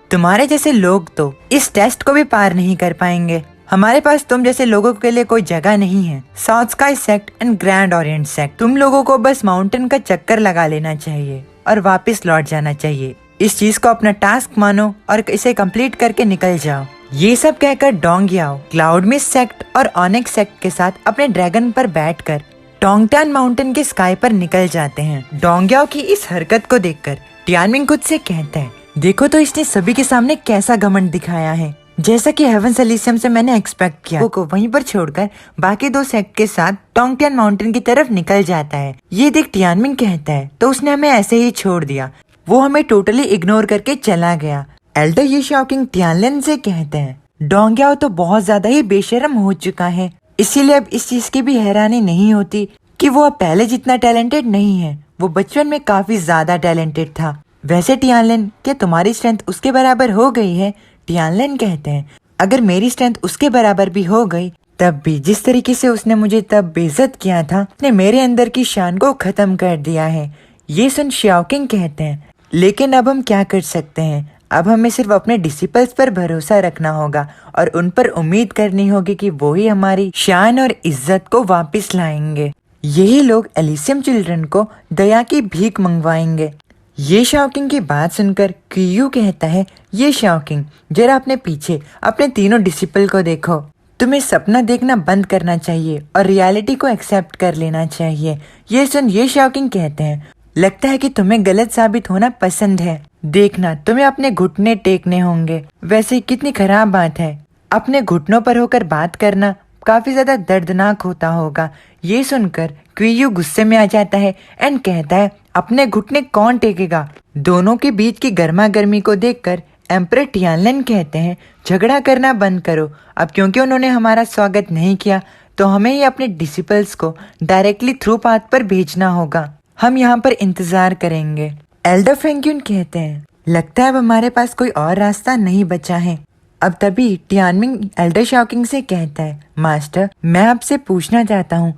तुम्हारे जैसे लोग तो इस टेस्ट को भी पार नहीं कर पाएंगे। हमारे पास तुम जैसे लोगों के लिए कोई जगह नहीं है। South Sky sect and Grand Orient sect, तुम लोगों को बस माउंटेन का चक्कर लगा लेना चाहिए और वापस लौट जाना चाहिए। इस चीज को अपना टास्क मानो और इसे कंप्लीट करके निकल जाओ। ये सब कहकर डोंगयाओ क्लाउड मिस्ट सेक्ट और ऑनिक्स सेक्ट के साथ अपने ड्रैगन पर बैठकर टोंगटान माउंटेन के स्काई पर निकल जाते हैं। डोंगयाओ की इस हरकत को देखकर टियानमिंग खुद से कहता है, देखो तो इसने सभी के सामने कैसा घमंड दिखाया है। जैसा कि हेवेंस एलिसियम से मैंने एक्सपेक्ट किया, को वहीं पर छोड़कर बाकी 2 सेक्ट के साथ टोंगटान माउंटेन की तरफ निकल जाता है। ये देख टियानमिंग कहता है, तो उसने हमें ऐसे ही छोड़ दिया, वो हमें टोटली इग्नोर करके चला गया। एल्डर यीशाओ किंग टियानलेन से कहते हैं, डोंगयाओ तो बहुत ज्यादा ही बेशरम हो चुका है, इसीलिए अब इस चीज की भी हैरानी नहीं होती कि वो अब पहले जितना टैलेंटेड नहीं है। वो बचपन में काफी ज्यादा टैलेंटेड था। वैसे टियानलेन, क्या तुम्हारी स्ट्रेंथ उसके बराबर हो गई है? टियानलेन कहते हैं, अगर मेरी स्ट्रेंथ उसके बराबर भी हो गई, तब भी जिस तरीके से उसने मुझे तब बेइज्जत किया था, उसने मेरे अंदर की शान को खत्म कर दिया है। ये सुन शाओकिंग कहते हैं, लेकिन अब हम क्या कर सकते हैं? अब हमें सिर्फ अपने डिसिपल्स पर भरोसा रखना होगा और उन पर उम्मीद करनी होगी कि वो ही हमारी शान और इज्जत को वापस लाएंगे। यही लोग एलिसियम चिल्ड्रन को दया की भीख मंगवाएंगे। ये शाओकिंग की बात सुनकर कियू कहता है, ये शाओकिंग, जरा अपने पीछे अपने तीनों डिसिपल को देखो। तुम्हें सपना देखना बंद करना चाहिए और रियलिटी को एक्सेप्ट कर लेना चाहिए। ये सुन ये शाओकिंग कहते हैं, लगता है कि तुम्हें गलत साबित होना पसंद है। देखना, तुम्हें अपने घुटने टेकने होंगे। वैसे कितनी खराब बात है, अपने घुटनों पर होकर बात करना काफी ज्यादा दर्दनाक होता होगा। ये सुनकर क्वियू गुस्से में आ जाता है एंड कहता है अपने घुटने कौन टेकेगा। दोनों के बीच की गर्मा गर्मी को देखकर एम्परर टियानलेन कहते हैं झगड़ा करना बंद करो। अब क्योंकि उन्होंने हमारा स्वागत नहीं किया तो हमें ही अपने डिसिपल्स को डायरेक्टली थ्रू पाथ पर भेजना होगा। हम यहाँ पर इंतजार करेंगे। एल्डर फ्रैंक्यून कहते हैं लगता है अब हमारे पास कोई और रास्ता नहीं बचा है। अब तभी टियानमिंग एल्डर शाओकिंग से कहता है मास्टर, मैं आपसे पूछना चाहता हूँ,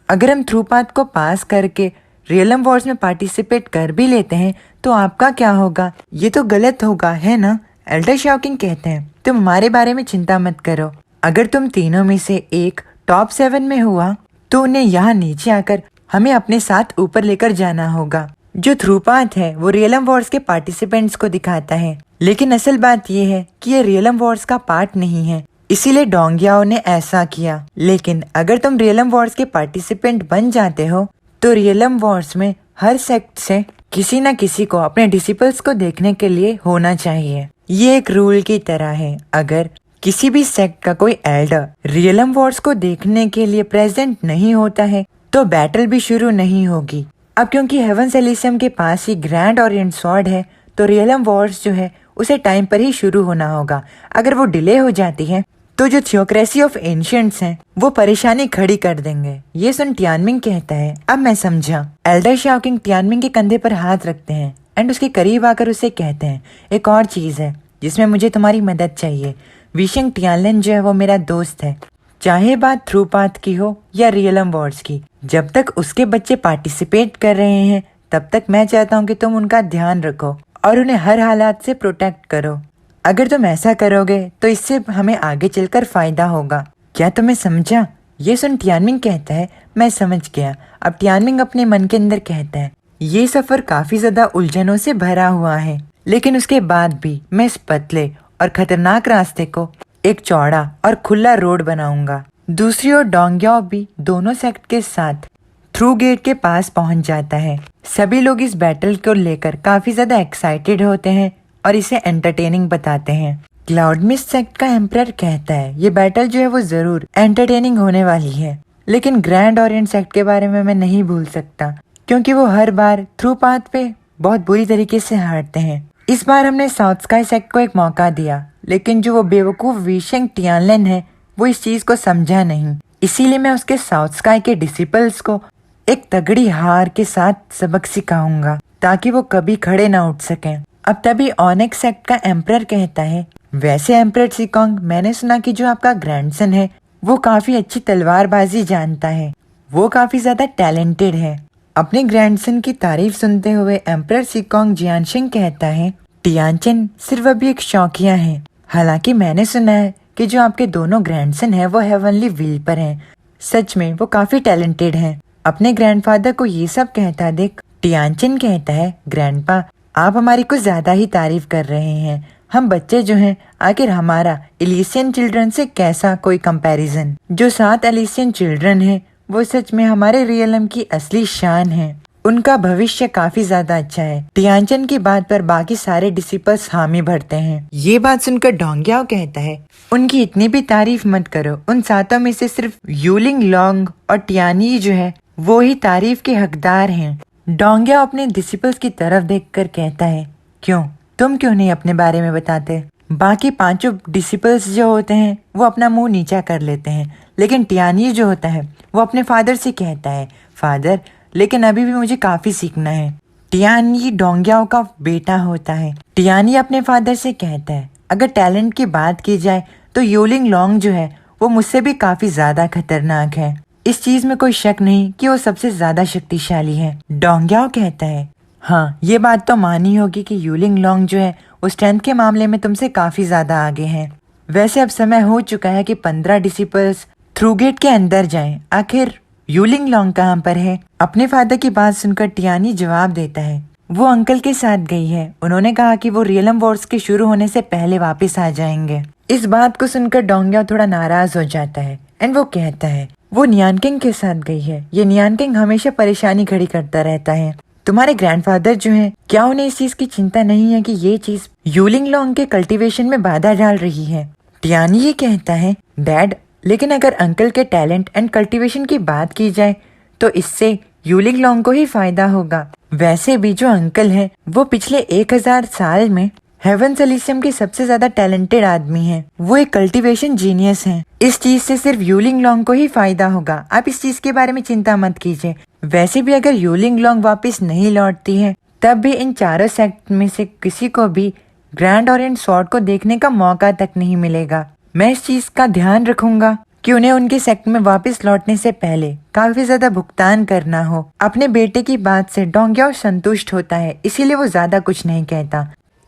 अगर हम थ्रू पाथ को पास करके रियलम वॉर्स में पार्टिसिपेट कर भी लेते हैं तो आपका क्या होगा? ये तो गलत होगा, है ना? एल्डर शाओकिंग कहते हैं तुम हमारे बारे में चिंता मत करो। अगर तुम तीनों में से एक टॉप 7 में हुआ तो उन्हें यहाँ नीचे आकर हमें अपने साथ ऊपर लेकर जाना होगा। जो थ्रू पाथ है वो रियलम वॉर्स के पार्टिसिपेंट्स को दिखाता है, लेकिन असल बात ये है कि ये रियलम वॉर्स का पार्ट नहीं है, इसीलिए डोंगियाओ ने ऐसा किया। लेकिन अगर तुम रियलम वॉर्स के पार्टिसिपेंट बन जाते हो तो रियलम वॉर्स में हर सेक्ट से किसी न किसी को अपने डिसिपल्स को देखने के लिए होना चाहिए। ये एक रूल की तरह है। अगर किसी भी सेक्ट का कोई एल्डर रियलम वॉर्स को देखने के लिए प्रेजेंट नहीं होता है तो बैटल भी शुरू नहीं होगी। अब क्योंकि हेवंस एलिसियम के पास ही ग्रैंड ओरिएंट स्वॉर्ड है तो रियलम वॉर्स जो है उसे टाइम पर ही शुरू होना होगा। अगर वो डिले हो जाती है तो जो थियोक्रेसी ऑफ एंशिएंट्स हैं वो परेशानी खड़ी कर देंगे। ये सुन टियानमिंग कहता है अब मैं समझा। एल्डर शाओकिंग टियानमिंग के कंधे पर हाथ रखते हैं एंड उसके करीब आकर उसे कहते हैं एक और चीज है जिसमें मुझे तुम्हारी मदद चाहिए। विशिंग टियानलेन जो है वो मेरा दोस्त है, चाहे बात थ्रू पाथ की हो या रियलम वॉर्स की। जब तक उसके बच्चे पार्टिसिपेट कर रहे हैं तब तक मैं चाहता हूँ कि तुम उनका ध्यान रखो और उन्हें हर हालात से प्रोटेक्ट करो। अगर तुम ऐसा करोगे तो इससे हमें आगे चलकर फायदा होगा। क्या तुम्हें समझा? ये सुन टियानमिंग कहता है मैं समझ गया। अब टियानमिंग अपने मन के अंदर कहता है ये सफर काफी ज्यादा उलझनों से भरा हुआ है, लेकिन उसके बाद भी मैं इस पतले और खतरनाक रास्ते को एक चौड़ा और खुला रोड बनाऊंगा। दूसरी ओर डोंगियाओ भी दोनों सेक्ट के साथ थ्रू गेट के पास पहुंच जाता है। सभी लोग इस बैटल को लेकर काफी ज्यादा एक्साइटेड होते हैं और इसे एंटरटेनिंग बताते हैं। क्लाउड मिस्ट सेक्ट का एम्परर कहता है ये बैटल जो है वो जरूर एंटरटेनिंग होने वाली है, लेकिन ग्रैंड ओरिएंट सेक्ट के बारे में मैं नहीं भूल सकता क्योंकि वो हर बार थ्रू पाथ पे बहुत बुरी तरीके से हारते हैं। इस बार हमने साउथ स्काई सेक्ट को एक मौका दिया, लेकिन जो वो बेवकूफ विशिंग टियानलेन है वो इस चीज को समझा नहीं। इसीलिए मैं उसके साउथ स्काई के डिसिपल्स को एक तगड़ी हार के साथ सबक सिखाऊंगा ताकि वो कभी खड़े ना उठ सकें। अब तभी ऑनेक्स सेक्ट का एम्परर कहता है वैसे एम्परर सिकोंग, मैंने सुना कि जो आपका ग्रैंडसन है वो काफी अच्छी तलवारबाजी जानता है, वो काफी ज्यादा टैलेंटेड है। अपने ग्रैंडसन की तारीफ सुनते हुए एम्परर सिकोंग जियानशिंग कहता है टियानचेन सिर्फ अभी एक शौकिया है। हालांकि मैंने सुना है कि जो आपके दोनों ग्रैंडसन हैं वो हेवनली व्हील पर हैं। सच में वो काफी टैलेंटेड हैं। अपने ग्रैंडफादर को ये सब कहता देख टियानचेन कहता है ग्रैंडपा, आप हमारी कुछ ज्यादा ही तारीफ कर रहे हैं। हम बच्चे जो हैं, आखिर हमारा एलिसियन चिल्ड्रन से कैसा कोई कंपैरिजन। जो 7 एलिसियन चिल्ड्रन हैं वो सच में हमारे रियलम की असली शान है। उनका भविष्य काफी ज्यादा अच्छा है। टियानचेन की बात पर बाकी सारे डिसिपल्स हामी भरते हैं। ये बात सुनकर डोंगियाओ कहता है उनकी इतनी भी तारीफ मत करो। उन 7 में से सिर्फ यूलिंग लोंग और टियानी जो है वो ही तारीफ के हकदार हैं। डोंगियाओ अपने डिसिपल्स की तरफ देखकर कहता है क्यों, तुम क्यों नहीं अपने बारे में बताते? बाकी 5 डिसिपल्स जो होते हैं वो अपना मुंह नीचा कर लेते हैं, लेकिन टियानी जो होता है वो अपने फादर से कहता है फादर, लेकिन अभी भी मुझे काफी सीखना है। टियानी डोंगियाओ का बेटा होता है। टियानी अपने फादर से कहता है अगर टैलेंट की बात की जाए तो यूलिंग लोंग जो है वो मुझसे भी काफी ज्यादा खतरनाक है। इस चीज में कोई शक नहीं कि वो सबसे ज्यादा शक्तिशाली है। डोंगियाओ कहता है हाँ, ये बात तो मानी होगी कि यूलिंग लोंग जो है वो स्ट्रेंथ के मामले में तुमसे काफी ज्यादा आगे हैं। वैसे अब समय हो चुका है कि 15 डिसिपल्स थ्रू गेट के अंदर जाएं। आखिर यूलिंग लोंग कहाँ पर है? अपने फादर की बात सुनकर टियानी जवाब देता है वो अंकल के साथ गई है। उन्होंने कहा कि वो रियलम वॉर्स के शुरू होने से पहले वापस आ जाएंगे। इस बात को सुनकर डोंगियाओ थोड़ा नाराज हो जाता है एंड वो कहता है वो नियानकिंग के साथ गई है। ये नियानकिंग हमेशा परेशानी खड़ी करता रहता है। तुम्हारे ग्रैंडफादर जो हैं, क्या उन्हें इस चीज की चिंता नहीं है कि ये चीज यूलिंग लोंग के कल्टीवेशन में बाधा डाल रही है? टियानी ये कहता है डैड, लेकिन अगर अंकल के टैलेंट एंड कल्टीवेशन की बात की जाए तो इससे यूलिंग लॉन्ग को ही फायदा होगा। वैसे भी जो अंकल हैं वो पिछले 1000 साल में हेवन एलिसियम के सबसे ज्यादा टैलेंटेड आदमी हैं। वो एक कल्टीवेशन जीनियस हैं। इस चीज से सिर्फ यूलिंग लॉन्ग को ही फायदा होगा। आप इस चीज के बारे में चिंता मत कीजिए। वैसे भी अगर यूलिंग लॉन्ग वापस नहीं लौटती है तब भी इन चारों सेक्ट में से किसी को भी ग्रैंड ओरिएंट स्वॉर्ड को देखने का मौका तक नहीं मिलेगा। मैं इस चीज का ध्यान रखूंगा कि उन्हें उनके सेक्ट में वापस लौटने से पहले काफी ज्यादा भुगतान करना हो। अपने बेटे की बात से डोंग्याओ संतुष्ट होता है, इसीलिए वो ज्यादा कुछ नहीं कहता।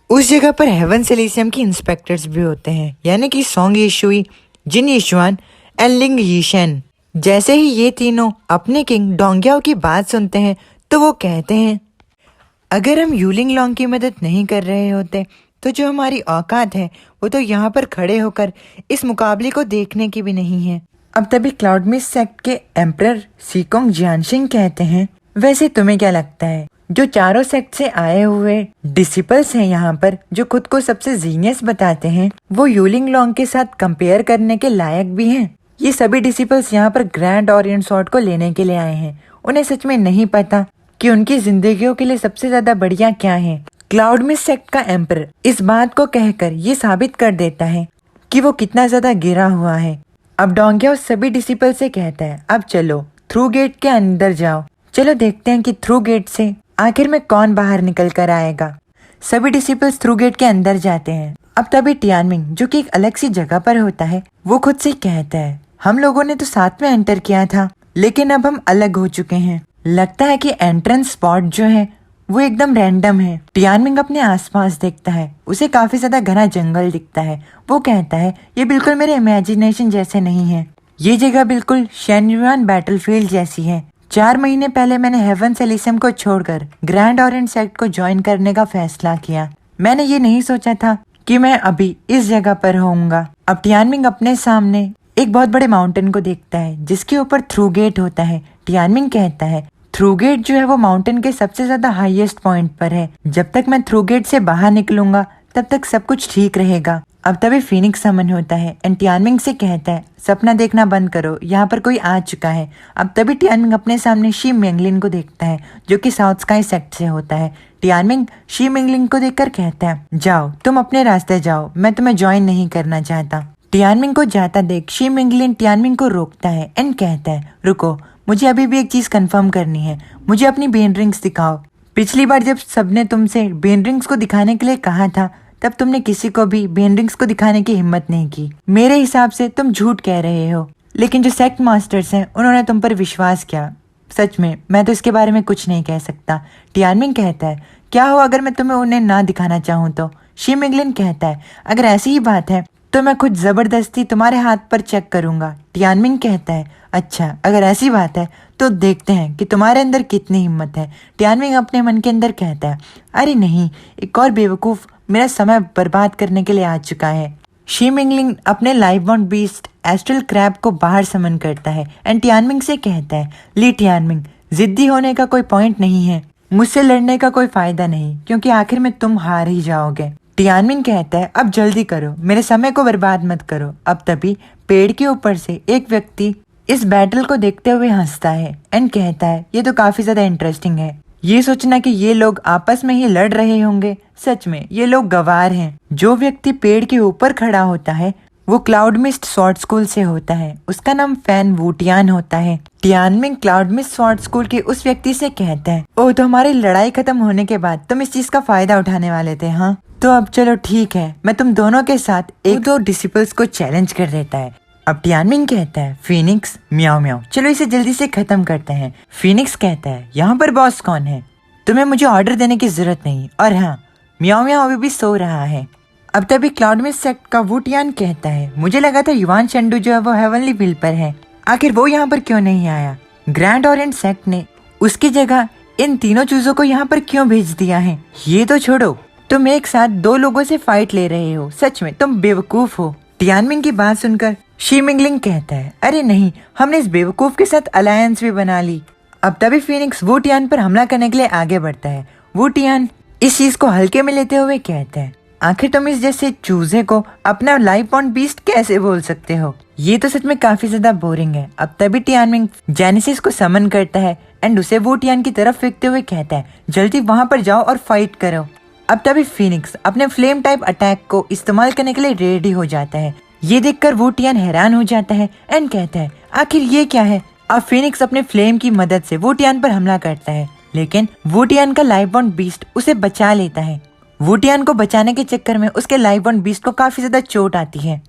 उस जगह पर हेवन एलिसियम के इंस्पेक्टर्स भी होते हैं, यानी कि सोंग यीशुई, जिन यीशुआन एंड लिंग यीशेन। जैसे ही ये तीनों अपने किंग डोंग्याओ की बात सुनते हैं तो वो कहते हैं, अगर हम यूलिंग लॉन्ग की मदद नहीं कर रहे होते तो जो हमारी औकात है वो तो यहाँ पर खड़े होकर इस मुकाबले को देखने की भी नहीं है। अब तभी क्लाउड मिस्ट सेक्ट के एम्परर सीकोंग जियानशिंग कहते हैं, वैसे तुम्हें क्या लगता है जो चारों सेक्ट से आए हुए डिसिपल्स हैं यहाँ पर, जो खुद को सबसे जीनियस बताते हैं, वो यूलिंग लॉन्ग के साथ कंपेयर करने के लायक भी हैं? ये सभी डिसिपल्स यहाँ पर ग्रैंड ओरिएंट स्वॉर्ड को लेने के लिए आए हैं। उन्हें सच में नहीं पता कि उनकी जिंदगियों के लिए सबसे ज्यादा बढ़िया क्या है। क्लाउड मिस्ट सेक्ट का एम्परर इस बात को कहकर ये साबित कर देता है कि वो कितना ज्यादा गिरा हुआ है। अब डोंग्याओ सभी डिसिपल से कहता है, अब चलो थ्रू गेट के अंदर जाओ, चलो देखते हैं कि थ्रू गेट से आखिर में कौन बाहर निकल कर आएगा। सभी डिसिपल्स थ्रू गेट के अंदर जाते हैं। अब तभी टियानमिंग, जो कि एक अलग सी जगह पर होता है, वो खुद से कहता है, हम लोगों ने तो साथ में एंटर किया था लेकिन अब हम अलग हो चुके हैं। लगता है कि एंट्रेंस स्पॉट जो है वो एकदम रैंडम है। टियानमिंग अपने आसपास देखता है, उसे काफी ज्यादा घना जंगल दिखता है। वो कहता है, ये बिल्कुल मेरे इमेजिनेशन जैसे नहीं है, ये जगह बिल्कुल शेनयुआन बैटलफील्ड जैसी है। 4 महीने पहले मैंने हेवन एलिसियम को छोड़कर ग्रैंड ओरिएंट सेक्ट को ज्वाइन करने का फैसला किया। मैंने ये नहीं सोचा था कि मैं अभी इस जगह पर होऊंगा। अब टियानमिंग अपने सामने एक बहुत बड़े माउंटेन को देखता है जिसके ऊपर थ्रू गेट होता है। टियानमिंग कहता है, थ्रू गेट जो है वो माउंटेन के सबसे ज्यादा हाईएस्ट पॉइंट पर है। जब तक मैं थ्रू गेट से बाहर निकलूंगा तब तक सब कुछ ठीक रहेगा। अब तभी फीनिक्स समन होता है एंड टियानमिंग से कहता है, सपना देखना बंद करो, यहाँ पर कोई आ चुका है। अब तभी टियानमिंग अपने सामने शी मिंगलिन को देखता है जो कि साउथ स्काई सेक्ट से होता है। टियानमिंग शी मिंगलिन को देखकर कहता है, जाओ तुम अपने रास्ते जाओ, मैं तुम्हें ज्वाइन नहीं करना चाहता। टियानमिंग को जाता देख शी मिंगलिन टियानमिंग को रोकता है एंड कहता है, रुको, मुझे अभी भी एक चीज कंफर्म करनी है, मुझे अपनी बेन रिंग्स दिखाओ। पिछली बार जब सबने तुमसे बेन रिंग्स को दिखाने के लिए कहा था तब तुमने किसी को भी बेन रिंग्स को दिखाने की हिम्मत नहीं की। मेरे हिसाब से तुम झूठ कह रहे हो, लेकिन जो सेक्ट मास्टर्स हैं उन्होंने तुम पर विश्वास किया। सच में मैं तो इसके बारे में कुछ नहीं कह सकता। टियानमिंग कहता है, क्या हो अगर मैं तुम्हें उन्हें ना दिखाना चाहूँ तो? शी मिंगलिन कहता है, अगर ऐसी ही बात है तो मैं खुद जबरदस्ती तुम्हारे हाथ पर चेक करूंगा। टियानमिंग कहता है, अच्छा अगर ऐसी बात है तो देखते हैं कि तुम्हारे अंदर कितनी हिम्मत है। टियानमिंग अपने मन के अंदर कहता है, अरे नहीं, एक और बेवकूफ मेरा समय बर्बाद करने के लिए आ चुका है। शी मिंगलिन अपने life bound beast astral crab को बाहर समन करता है एंड टियानमिंग से कहता है, ली टियानमिंग, जिद्दी होने का कोई पॉइंट नहीं है, मुझसे लड़ने का कोई फायदा नहीं, क्योंकि आखिर में तुम हार ही जाओगे। टियानमिंग कहता है, अब जल्दी करो, मेरे समय को बर्बाद मत करो। अब तभी पेड़ के ऊपर से एक व्यक्ति इस बैटल को देखते हुए हंसता है एंड कहता है, ये तो काफी ज्यादा इंटरेस्टिंग है। ये सोचना कि ये लोग आपस में ही लड़ रहे होंगे, सच में ये लोग गवार हैं। जो व्यक्ति पेड़ के ऊपर खड़ा होता है वो क्लाउड मिस्ट स्वॉर्ड स्कूल से होता है, उसका नाम फैन वूटियान होता है। Tianming cloud Mist sword school के उस व्यक्ति से कहता है, ओह तो हमारी लड़ाई खत्म होने के बाद तुम इस चीज का फायदा उठाने वाले थे, हाँ? तो अब चलो ठीक है, मैं तुम दोनों के साथ एक दो डिसिपल्स को चैलेंज कर देता है। अब टियानमिंग कहता है, फीनिक्स, म्याओ म्याओ, चलो इसे जल्दी से खत्म करते हैं। फीनिक्स कहता है, यहाँ पर बॉस कौन है? तुम्हें मुझे ऑर्डर देने की जरूरत नहीं, और हाँ, म्याओ म्याओ अभी भी सो रहा है। अब तभी क्लाउड मिस्ट सेक्ट का वूटियान कहता है, मुझे लगा था युआन चंडू जो है वो हेवनली फील्ड पर है, आखिर वो यहाँ पर क्यों नहीं आया? ग्रैंड ओरिएंट सेक्ट ने उसकी जगह इन तीनों चीजों को यहाँ पर क्यों भेज दिया है? ये तो छोड़ो, तुम एक साथ 2 लोगों से फाइट ले रहे हो, सच में तुम बेवकूफ हो। टियानमिंग की बात सुनकर शी मिंगलिन कहता है, अरे नहीं, हमने इस बेवकूफ के साथ अलायंस भी बना ली। अब तभी फीनिक्स वूटियान पर हमला करने के लिए आगे बढ़ता है। वूटियान इस चीज को हल्के में लेते हुए कहता है, आखिर तुम इस जैसे चूजे को अपना लाइफ बाउंड बीस्ट कैसे बोल सकते हो? ये तो सच में काफी ज्यादा बोरिंग है। अब तभी टियानमिंग जेनेसिस को समन करता है एंड उसे वो टियान की तरफ फेंकते हुए कहता है जल्दी वहां पर जाओ और फाइट करो। अब तभी फिनिक्स अपने फ्लेम टाइप अटैक को इस्तेमाल करने के लिए रेडी हो जाता है। ये देखकर वो टियान हैरान हो जाता है एंड कहता है आखिर ये क्या है। अब फिनिक्स अपने फ्लेम की मदद से वो टियान पर हमला करता है, लेकिन वो टियान का लाइफ बॉन्ड बीस्ट उसे बचा लेता है। वो टियान को बचाने के चक्कर में उसके लाइफ बॉन्ड बीस्ट को काफी ज्यादा चोट आती है।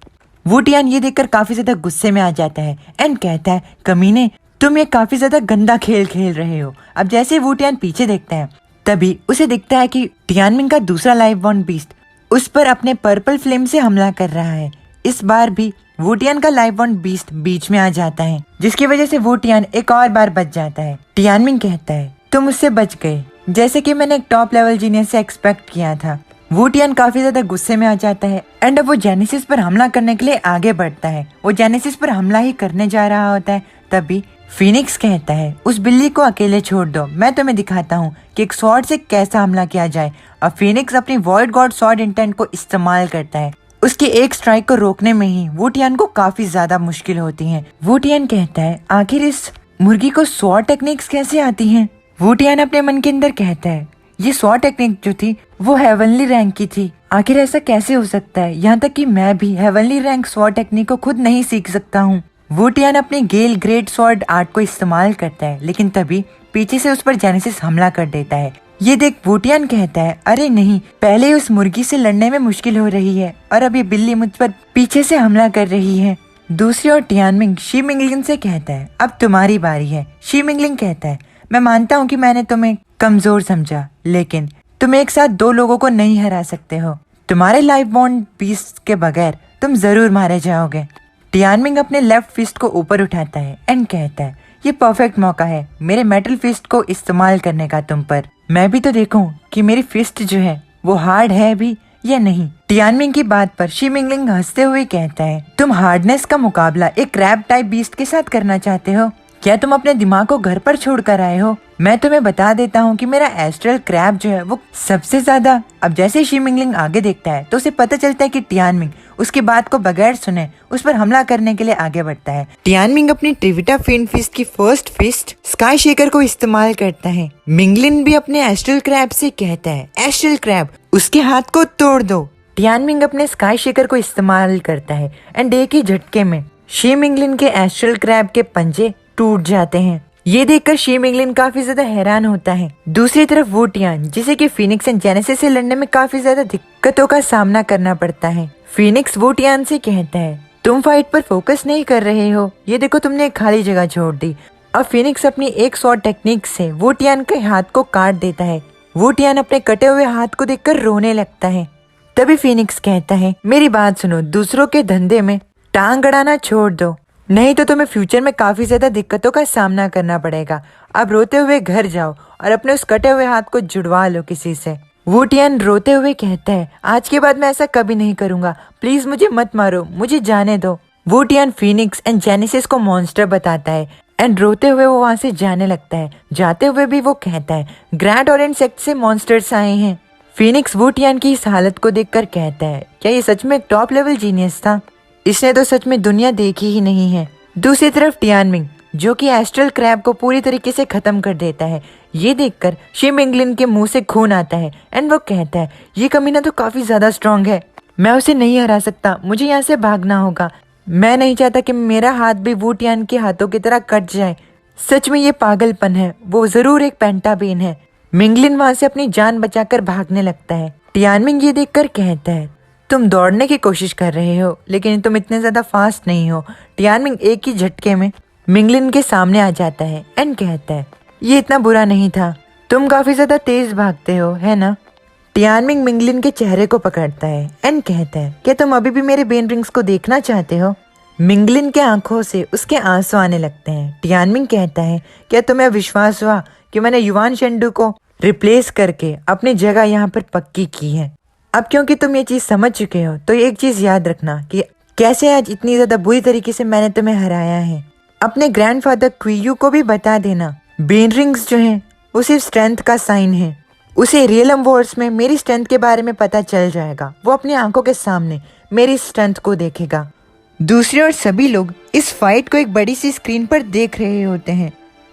वो टियान ये देखकर काफी ज्यादा गुस्से में आ जाता है एंड कहता है कमीने, तुम ये काफी ज्यादा गंदा खेल खेल रहे हो। अब जैसे वो टियान पीछे देखता है तभी उसे दिखता है कि टियानमिंग का दूसरा लाइफ बॉन्ड बीस्ट उस पर अपने पर्पल फ्लेम से हमला कर रहा है। इस बार भी वो टियान का लाइफ बॉन्ड बीस्ट बीच में आ जाता है, जिसकी वजह से वो टियान एक और बार बच जाता है। टियानमिंग कहता है तुम उससे बच गए, जैसे कि मैंने एक टॉप लेवल जीनियस से एक्सपेक्ट किया था। वो टियान काफी ज्यादा गुस्से में आ जाता है एंड अब वो जेनेसिस पर हमला करने के लिए आगे बढ़ता है। वो जेनेसिस पर हमला ही करने जा रहा होता है, तभी फिनिक्स कहता है उस बिल्ली को अकेले छोड़ दो, मैं तुम्हें दिखाता हूँ कि एक स्वॉर्ड से कैसा हमला किया जाए। अब फिनिक्स अपनी वॉइड गॉड स्वॉर्ड इंटेंट को इस्तेमाल करता है। उसकी एक स्ट्राइक को रोकने में ही वो टियान को काफी ज्यादा मुश्किल होती है। वो टियान कहता है आखिर इस मुर्गी को स्वॉर्ड टेक्निक्स कैसे आती हैं? वो टियान अपने मन के अंदर कहता है ये स्वॉर्ड टेक्निक जो थी वो हेवनली रैंक की थी, आखिर ऐसा कैसे हो सकता है? यहाँ तक कि मैं भी हेवनली रैंक स्वॉर्ड टेक्निक को खुद नहीं सीख सकता हूँ। वो टियान अपने गेल ग्रेट स्वॉर्ड आर्ट को इस्तेमाल करता है, लेकिन तभी पीछे से उस पर जेनेसिस हमला कर देता है। ये देख वो टियान कहता है अरे नहीं, पहले उस मुर्गी से लड़ने में मुश्किल हो रही है और अब ये बिल्ली मुझ पर पीछे से हमला कर रही है। दूसरी ओर टियानमिंग शी मिंगलिंग से कहता है अब तुम्हारी बारी है। शी मिंगलिंग कहता है मैं मानता हूँ कि मैंने तुम्हें कमजोर समझा, लेकिन तुम एक साथ दो लोगों को नहीं हरा सकते हो। तुम्हारे लाइफ बॉन्ड पीस के बगैर तुम जरूर मारे जाओगे। टियानमिंग अपने लेफ्ट फिस्ट को ऊपर उठाता है एंड कहता है ये परफेक्ट मौका है मेरे मेटल फिस्ट को इस्तेमाल करने का तुम पर। मैं भी तो देखूं कि मेरी फिस्ट जो है वो हार्ड है भी या नहीं। टियानमिंग की बात पर शी मिंगलिंग हंसते हुए कहता है तुम हार्डनेस का मुकाबला एक क्रैब टाइप बीस्ट के साथ करना चाहते हो? क्या तुम अपने दिमाग को घर पर छोड़ कर आए हो? मैं तुम्हें बता देता हूँ कि मेरा एस्ट्रल क्रैब जो है वो सबसे ज्यादा। अब जैसे शी मिंगलिंग आगे देखता है तो उसे पता चलता है कि टियानमिंग उसकी बात को बगैर सुने उस पर हमला करने के लिए आगे बढ़ता है। टियानमिंग अपनी ट्रिविटा फिन फिस्ट की फर्स्ट फिस्ट स्काई शेकर को इस्तेमाल करता है। मिंगलिन भी अपने एस्ट्रल क्रैब से कहता है एस्ट्रल क्रैब उसके हाथ को तोड़ दो। टियानमिंग अपने स्काई शेकर को इस्तेमाल करता है एंड एक ही झटके में शी मिंगलिन के एस्ट्रल क्रैब के पंजे टूट जाते हैं। ये देखकर शी मिंगलिन काफी ज्यादा हैरान होता है। दूसरी तरफ वो टियान जिसे कि फिनिक्स एंड जेनेसिस से लड़ने में काफी ज्यादा दिक्कतों का सामना करना पड़ता है। फिनिक्स वो टियान से कहता है तुम फाइट पर फोकस नहीं कर रहे हो, ये देखो तुमने एक खाली जगह छोड़ दी। अब फिनिक्स अपनी एक स्वॉर्ड टेक्निक से वो टियान के हाथ को काट देता है। वो टियान अपने कटे हुए हाथ को देखकर रोने लगता है। तभी फिनिक्स कहता है मेरी बात सुनो, दूसरों के धंधे में टांग अड़ाना छोड़ दो, नहीं तो तुम्हें फ्यूचर में काफी ज्यादा दिक्कतों का सामना करना पड़ेगा। अब रोते हुए घर जाओ और अपने उस कटे हुए हाथ को जुड़वा लो किसी से। वो टियान रोते हुए कहता है आज के बाद मैं ऐसा कभी नहीं करूंगा, प्लीज मुझे मत मारो, मुझे जाने दो। वो टियान फिनिक्स एंड जेनेसिस को मॉन्स्टर बताता है एंड रोते हुए वो वहाँ से जाने लगता है। जाते हुए भी वो कहता है ग्रैंड ऑरेंज सेक्ट से मॉन्स्टर्स आए हैं। फिनिक्स वो टियान की इस हालत को देखकर कहता है क्या ये सच में एक टॉप लेवल जीनियस था? इसने तो सच में दुनिया देखी ही नहीं है। दूसरी तरफ टियानमिंग जो कि एस्ट्रल क्रैब को पूरी तरीके से खत्म कर देता है। ये देखकर शी मिंगलिन के मुंह से खून आता है एंड वो कहता है ये कमीना तो काफी ज्यादा स्ट्रांग है, मैं उसे नहीं हरा सकता, मुझे यहाँ से भागना होगा। मैं नहीं चाहता कि मेरा हाथ भी वो टियान के हाथों की तरह कट जाए। सच में ये पागलपन है, वो जरूर एक पेंटाबेन है। मिंगलिन वहाँ से अपनी जान बचाकर भागने लगता है। टियानमिंग ये देखकर कहता है तुम दौड़ने की कोशिश कर रहे हो लेकिन तुम इतने ज्यादा फास्ट नहीं हो। टियानमिंग एक ही झटके में मिंगलिन के सामने आ जाता है एंड कहता है ये इतना बुरा नहीं था, तुम काफी ज्यादा तेज भागते हो है ना? टियानमिंग मिंगलिन के चेहरे को पकड़ता है एंड कहता है क्या तुम अभी भी मेरे बेन रिंग्स को देखना चाहते हो? मिंगलिन के आंखों से उसके आंसू आने लगते हैं। टियानमिंग कहता है क्या तुम्हें विश्वास हुआ कि मैंने युवान शेंडू को रिप्लेस करके अपनी जगह यहाँ पर पक्की की है? अब क्योंकि तुम ये चीज समझ चुके हो तो एक चीज याद रखना कि कैसे आज इतनी ज्यादा बुरी तरीके से मैंने तुम्हें हराया है। अपने ग्रैंडफादर क्वियू को भी बता देना बेन रिंग्स जो हैं वो सिर्फ स्ट्रेंथ का साइन है। उसे रियलम वॉर्स में मेरी स्ट्रेंथ के बारे में पता चल जाएगा, वो अपनी आंखों के सामने मेरी स्ट्रेंथ को देखेगा। दूसरी ओर सभी लोग इस फाइट को एक बड़ी सी स्क्रीन पर देख रहे होते हैं।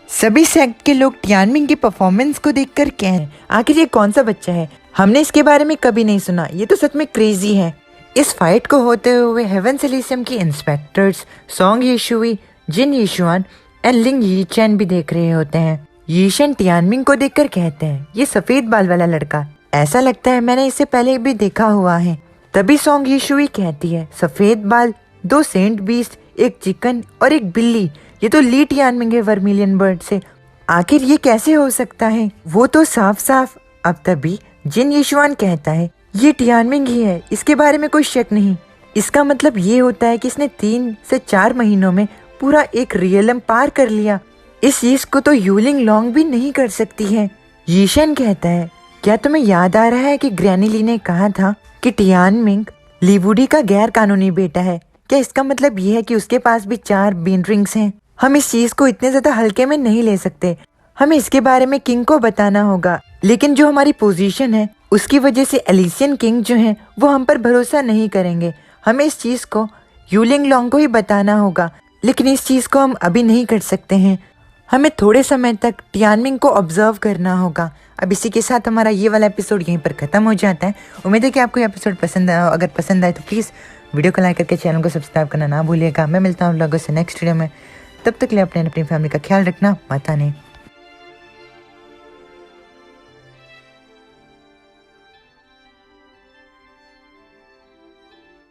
सभी सेक्ट के लोग टियानमिंग की परफॉर्मेंस को देखकर कह रहे हैं, आखिर ये कौन सा बच्चा है, हमने इसके बारे में कभी नहीं सुना, ये तो सच में क्रेजी है। इस फाइट को होते हुए हेवेंस एलिसियम की इंस्पेक्टर्स सोंग यीशुई, जिन यीशुआन एंड लिंग यीचेन भी देख रहे होते हैं। यीशन टियानमिंग को देखकर कहते हैं, ये सफेद बाल वाला लड़का, ऐसा लगता है मैंने इसे पहले भी देखा हुआ है। तभी सोंग यीशुई कहती है, सफेद बाल, 2 सेंट बीस्ट, एक चिकन और एक बिल्ली, ये तो ली टियानमिंग है वर्मिलियन बर्ड से, आखिर ये कैसे हो सकता है? वो तो साफ साफ। अब तभी जिन यीशुआन कहता है, ये टियानमिंग ही है, इसके बारे में कोई शक नहीं। इसका मतलब ये होता है कि इसने 3 से 4 महीनों में पूरा एक रियलम पार कर लिया। इस चीज को तो यूलिंग लॉन्ग भी नहीं कर सकती है। यीशन कहता है, क्या तुम्हें याद आ रहा है कि ग्रैनी ली ने कहा था कि टियानमिंग लीवुडी का गैर कानूनी बेटा है? क्या इसका मतलब ये है कि उसके पास भी 4 बीन रिंग्स हैं? हम इस चीज को इतने ज्यादा हल्के में नहीं ले सकते, हमें इसके बारे में किंग को बताना होगा। लेकिन जो हमारी पोजीशन है उसकी वजह से एलिसियन किंग जो हैं वो हम पर भरोसा नहीं करेंगे। हमें इस चीज को यूलिंग लॉन्ग को ही बताना होगा, लेकिन इस चीज को हम अभी नहीं कर सकते हैं। हमें थोड़े समय तक टियानमिंग को ऑब्जर्व करना होगा। अब इसी के साथ हमारा ये वाला एपिसोड यहीं पर खत्म हो जाता है। उम्मीद है कि आपको ये एपिसोड पसंद आया। अगर पसंद आए तो प्लीज़ वीडियो को लाइक करके चैनल को सब्सक्राइब करना ना भूलिएगा। मैं मिलता हूँ लोगों से नेक्स्ट वीडियो में। तब तक के लिए अपने फैमिली का ख्याल रखना। माता ने।